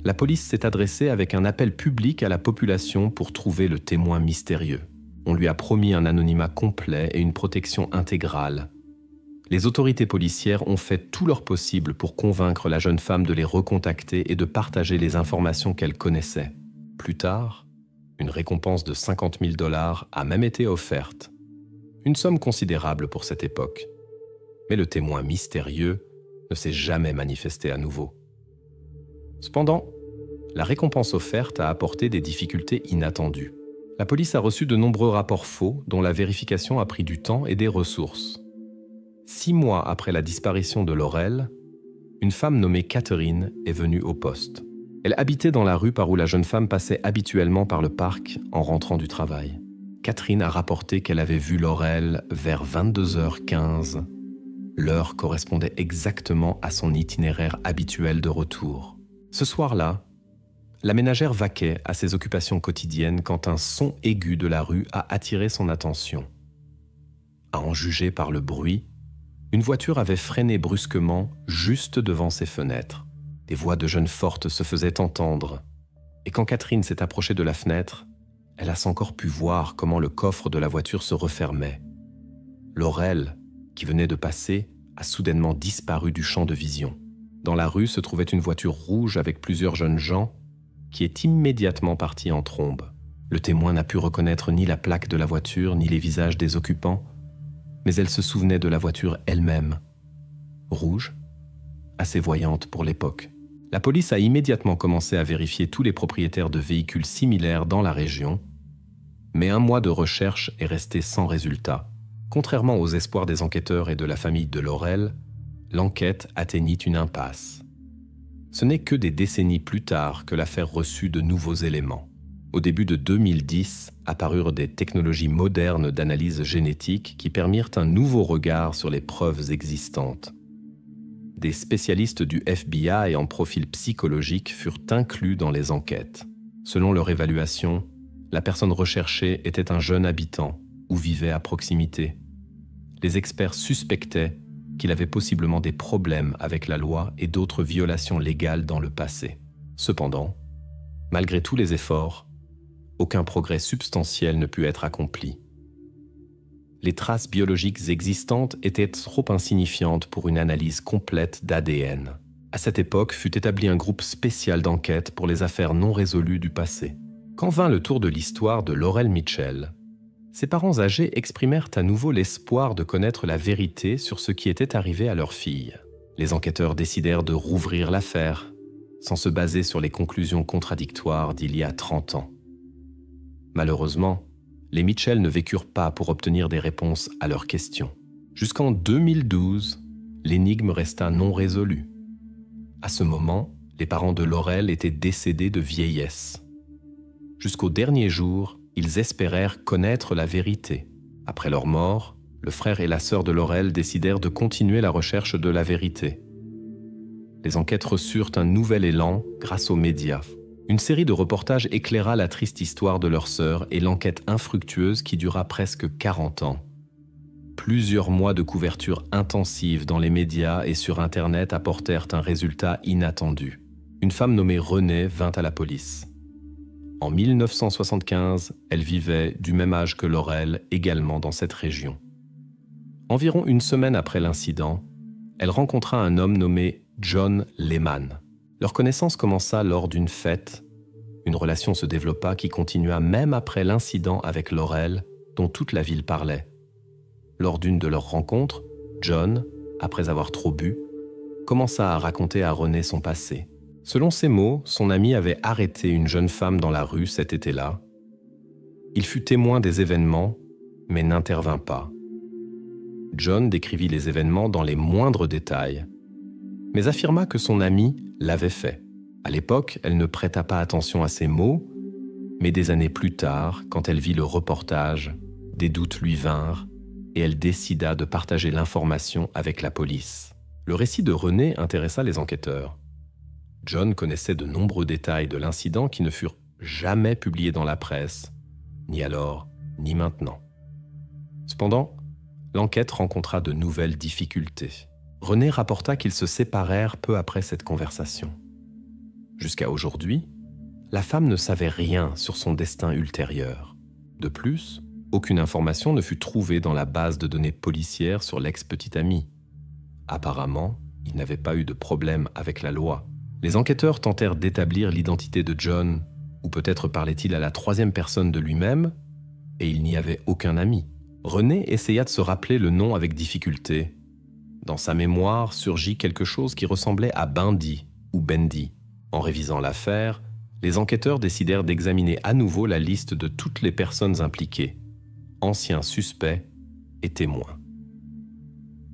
Speaker 1: La police s'est adressée avec un appel public à la population pour trouver le témoin mystérieux. On lui a promis un anonymat complet et une protection intégrale. Les autorités policières ont fait tout leur possible pour convaincre la jeune femme de les recontacter et de partager les informations qu'elle connaissait. Plus tard, une récompense de 50 000 $ a même été offerte. Une somme considérable pour cette époque. Mais le témoin mystérieux ne s'est jamais manifesté à nouveau. Cependant, la récompense offerte a apporté des difficultés inattendues. La police a reçu de nombreux rapports faux dont la vérification a pris du temps et des ressources. 6 mois après la disparition de Laurel, une femme nommée Catherine est venue au poste. Elle habitait dans la rue par où la jeune femme passait habituellement par le parc en rentrant du travail. Catherine a rapporté qu'elle avait vu Laurel vers 22h15. L'heure correspondait exactement à son itinéraire habituel de retour. Ce soir-là, la ménagère vaquait à ses occupations quotidiennes quand un son aigu de la rue a attiré son attention. À en juger par le bruit, une voiture avait freiné brusquement juste devant ses fenêtres. Des voix de jeunes fortes se faisaient entendre. Et quand Catherine s'est approchée de la fenêtre, elle a encore pu voir comment le coffre de la voiture se refermait. Laurel, qui venait de passer, a soudainement disparu du champ de vision. Dans la rue se trouvait une voiture rouge avec plusieurs jeunes gens qui est immédiatement partie en trombe. Le témoin n'a pu reconnaître ni la plaque de la voiture ni les visages des occupants, mais elle se souvenait de la voiture elle-même. Rouge, assez voyante pour l'époque. La police a immédiatement commencé à vérifier tous les propriétaires de véhicules similaires dans la région, mais 1 mois de recherche est resté sans résultat. Contrairement aux espoirs des enquêteurs et de la famille de Laurel, l'enquête atteignit une impasse. Ce n'est que des décennies plus tard que l'affaire reçut de nouveaux éléments. Au début de 2010, apparurent des technologies modernes d'analyse génétique qui permirent un nouveau regard sur les preuves existantes. des spécialistes du FBI en profil psychologique furent inclus dans les enquêtes. Selon leur évaluation, la personne recherchée était un jeune habitant ou vivait à proximité. Les experts suspectaient qu'il avait possiblement des problèmes avec la loi et d'autres violations légales dans le passé. Cependant, malgré tous les efforts, aucun progrès substantiel ne put être accompli. Les traces biologiques existantes étaient trop insignifiantes pour une analyse complète d'ADN. À cette époque fut établi un groupe spécial d'enquête pour les affaires non résolues du passé. Quand vint le tour de l'histoire de Laurel Mitchell, ses parents âgés exprimèrent à nouveau l'espoir de connaître la vérité sur ce qui était arrivé à leur fille. Les enquêteurs décidèrent de rouvrir l'affaire, sans se baser sur les conclusions contradictoires d'il y a 30 ans. Malheureusement, les Mitchell ne vécurent pas pour obtenir des réponses à leurs questions. Jusqu'en 2012, l'énigme resta non résolue. À ce moment, les parents de Laurel étaient décédés de vieillesse. Jusqu'au dernier jour, ils espérèrent connaître la vérité. Après leur mort, le frère et la sœur de Laurel décidèrent de continuer la recherche de la vérité. Les enquêtes reçurent un nouvel élan grâce aux médias. Une série de reportages éclaira la triste histoire de leur sœur et l'enquête infructueuse qui dura presque 40 ans. Plusieurs mois de couverture intensive dans les médias et sur Internet apportèrent un résultat inattendu. Une femme nommée Renée vint à la police. En 1975, elle vivait du même âge que Laurel, également dans cette région. Environ une semaine après l'incident, elle rencontra un homme nommé John Lehman. Leur connaissance commença lors d'une fête. Une relation se développa qui continua même après l'incident avec Laurel, dont toute la ville parlait. Lors d'une de leurs rencontres, John, après avoir trop bu, commença à raconter à Renée son passé. Selon ses mots, son ami avait arrêté une jeune femme dans la rue cet été-là. Il fut témoin des événements, mais n'intervint pas. John décrivit les événements dans les moindres détails, mais affirma que son ami l'avait fait. À l'époque, elle ne prêta pas attention à ses mots, mais des années plus tard, quand elle vit le reportage, des doutes lui vinrent et elle décida de partager l'information avec la police. Le récit de Renée intéressa les enquêteurs. John connaissait de nombreux détails de l'incident qui ne furent jamais publiés dans la presse, ni alors, ni maintenant. Cependant, l'enquête rencontra de nouvelles difficultés. Renée rapporta qu'ils se séparèrent peu après cette conversation. Jusqu'à aujourd'hui, la femme ne savait rien sur son destin ultérieur. De plus, aucune information ne fut trouvée dans la base de données policière sur l'ex-petite amie. Apparemment, il n'avait pas eu de problème avec la loi. Les enquêteurs tentèrent d'établir l'identité de John, ou peut-être parlait-il à la troisième personne de lui-même, et il n'y avait aucun ami. Renée essaya de se rappeler le nom avec difficulté. Dans sa mémoire surgit quelque chose qui ressemblait à Bundy ou Bendy. En révisant l'affaire, les enquêteurs décidèrent d'examiner à nouveau la liste de toutes les personnes impliquées, anciens suspects et témoins.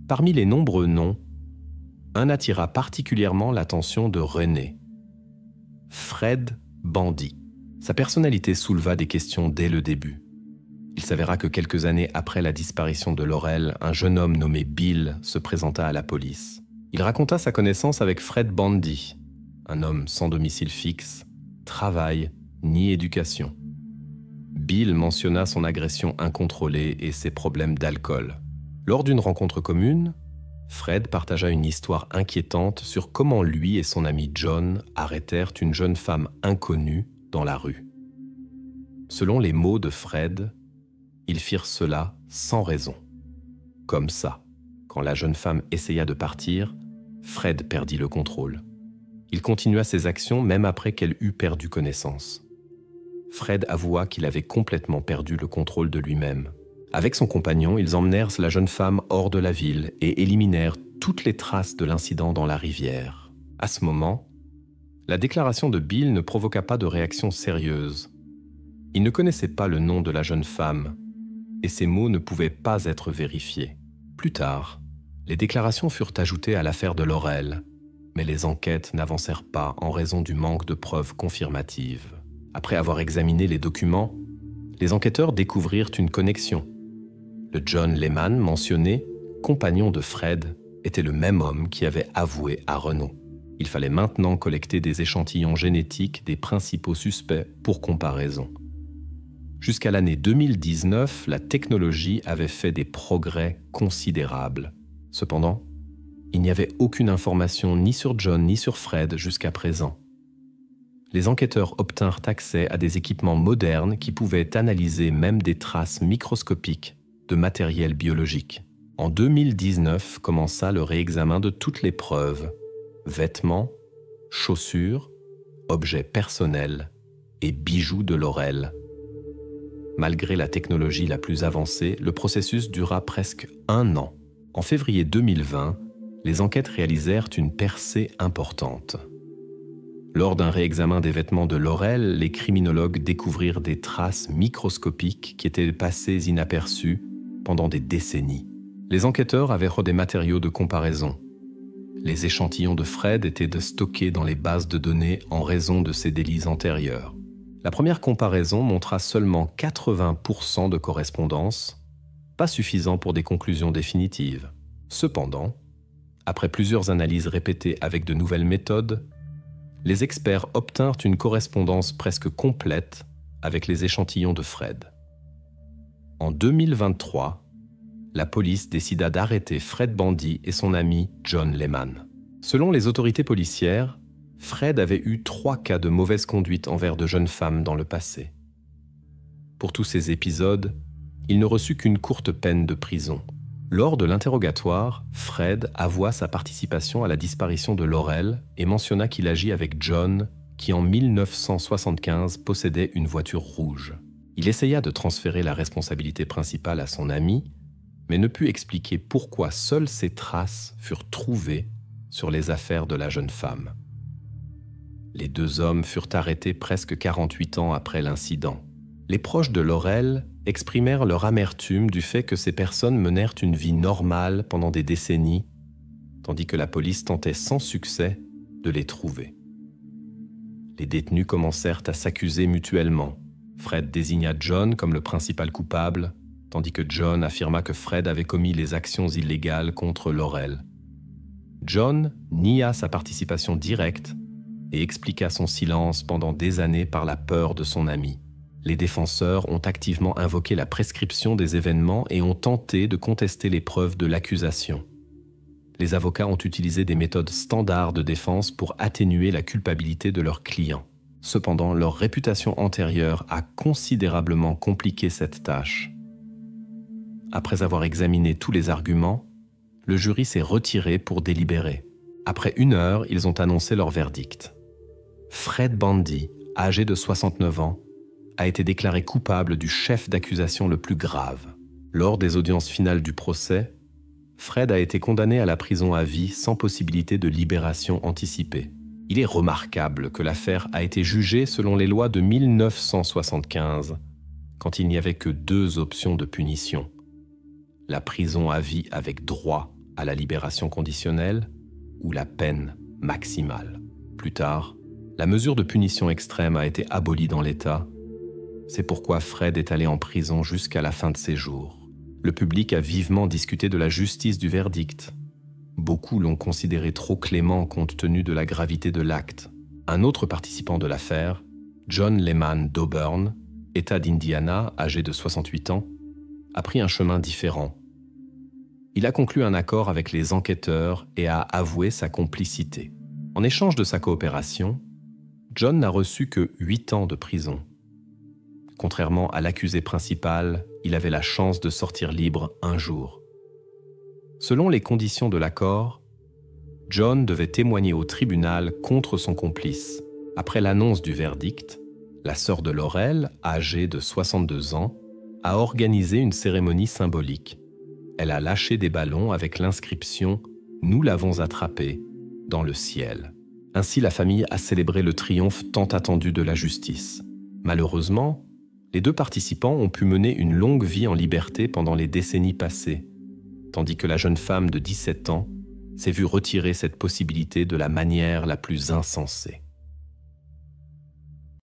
Speaker 1: Parmi les nombreux noms, un attira particulièrement l'attention de Renée. Fred Bundy. Sa personnalité souleva des questions dès le début. Il s'avéra que quelques années après la disparition de Laurel, un jeune homme nommé Bill se présenta à la police. Il raconta sa connaissance avec Fred Bundy, un homme sans domicile fixe, travail ni éducation. Bill mentionna son agression incontrôlée et ses problèmes d'alcool. Lors d'une rencontre commune, Fred partagea une histoire inquiétante sur comment lui et son ami John arrêtèrent une jeune femme inconnue dans la rue. Selon les mots de Fred, ils firent cela sans raison. Comme ça, quand la jeune femme essaya de partir, Fred perdit le contrôle. Il continua ses actions même après qu'elle eut perdu connaissance. Fred avoua qu'il avait complètement perdu le contrôle de lui-même. Avec son compagnon, ils emmenèrent la jeune femme hors de la ville et éliminèrent toutes les traces de l'incident dans la rivière. À ce moment, la déclaration de Bill ne provoqua pas de réaction sérieuse. Il ne connaissait pas le nom de la jeune femme, et ses mots ne pouvaient pas être vérifiés. Plus tard, les déclarations furent ajoutées à l'affaire de Laurel, mais les enquêtes n'avancèrent pas en raison du manque de preuves confirmatives. Après avoir examiné les documents, les enquêteurs découvrirent une connexion. Le John Lehman mentionné, compagnon de Fred, était le même homme qui avait avoué à Renaud. Il fallait maintenant collecter des échantillons génétiques des principaux suspects pour comparaison. Jusqu'à l'année 2019, la technologie avait fait des progrès considérables. Cependant, il n'y avait aucune information ni sur John ni sur Fred jusqu'à présent. Les enquêteurs obtinrent accès à des équipements modernes qui pouvaient analyser même des traces microscopiques de matériel biologique. En 2019 commença le réexamen de toutes les preuves, vêtements, chaussures, objets personnels et bijoux de Laurel. Malgré la technologie la plus avancée, le processus dura presque 1 an. En février 2020, les enquêtes réalisèrent une percée importante. Lors d'un réexamen des vêtements de Laurel, les criminologues découvrirent des traces microscopiques qui étaient passées inaperçues pendant des décennies. Les enquêteurs avaient des matériaux de comparaison. Les échantillons de Fred étaient stockés dans les bases de données en raison de ses délits antérieurs. La première comparaison montra seulement 80% de correspondance, pas suffisant pour des conclusions définitives. Cependant, après plusieurs analyses répétées avec de nouvelles méthodes, les experts obtinrent une correspondance presque complète avec les échantillons de Fred. En 2023, la police décida d'arrêter Fred Bandy et son ami John Lehman. Selon les autorités policières, Fred avait eu 3 cas de mauvaise conduite envers de jeunes femmes dans le passé. Pour tous ces épisodes, il ne reçut qu'une courte peine de prison. Lors de l'interrogatoire, Fred avoua sa participation à la disparition de Laurel et mentionna qu'il agit avec John, qui en 1975 possédait une voiture rouge. Il essaya de transférer la responsabilité principale à son ami, mais ne put expliquer pourquoi seules ces traces furent trouvées sur les affaires de la jeune femme. Les 2 hommes furent arrêtés presque 48 ans après l'incident. Les proches de Laurel exprimèrent leur amertume du fait que ces personnes menèrent une vie normale pendant des décennies, tandis que la police tentait sans succès de les trouver. Les détenus commencèrent à s'accuser mutuellement. Fred désigna John comme le principal coupable, tandis que John affirma que Fred avait commis les actions illégales contre Laurel. John nia sa participation directe et expliqua son silence pendant des années par la peur de son ami. Les défenseurs ont activement invoqué la prescription des événements et ont tenté de contester les preuves de l'accusation. Les avocats ont utilisé des méthodes standards de défense pour atténuer la culpabilité de leurs clients. Cependant, leur réputation antérieure a considérablement compliqué cette tâche. Après avoir examiné tous les arguments, le jury s'est retiré pour délibérer. Après 1 heure, ils ont annoncé leur verdict. Fred Bandy, âgé de 69 ans, a été déclaré coupable du chef d'accusation le plus grave. Lors des audiences finales du procès, Fred a été condamné à la prison à vie sans possibilité de libération anticipée. Il est remarquable que l'affaire a été jugée selon les lois de 1975, quand il n'y avait que 2 options de punition. La prison à vie avec droit à la libération conditionnelle ou la peine maximale. Plus tard, la mesure de punition extrême a été abolie dans l'État. C'est pourquoi Fred est allé en prison jusqu'à la fin de ses jours. Le public a vivement discuté de la justice du verdict. Beaucoup l'ont considéré trop clément compte tenu de la gravité de l'acte. Un autre participant de l'affaire, John Lehman d'Auburn, État d'Indiana, âgé de 68 ans, a pris un chemin différent. Il a conclu un accord avec les enquêteurs et a avoué sa complicité. En échange de sa coopération, John n'a reçu que 8 ans de prison. Contrairement à l'accusé principal, il avait la chance de sortir libre un jour. Selon les conditions de l'accord, John devait témoigner au tribunal contre son complice. Après l'annonce du verdict, la sœur de Laurel, âgée de 62 ans, a organisé une cérémonie symbolique. Elle a lâché des ballons avec l'inscription « Nous l'avons attrapé » dans le ciel. Ainsi, la famille a célébré le triomphe tant attendu de la justice. Malheureusement, les 2 participants ont pu mener une longue vie en liberté pendant les décennies passées, tandis que la jeune femme de 17 ans s'est vue retirer cette possibilité de la manière la plus insensée.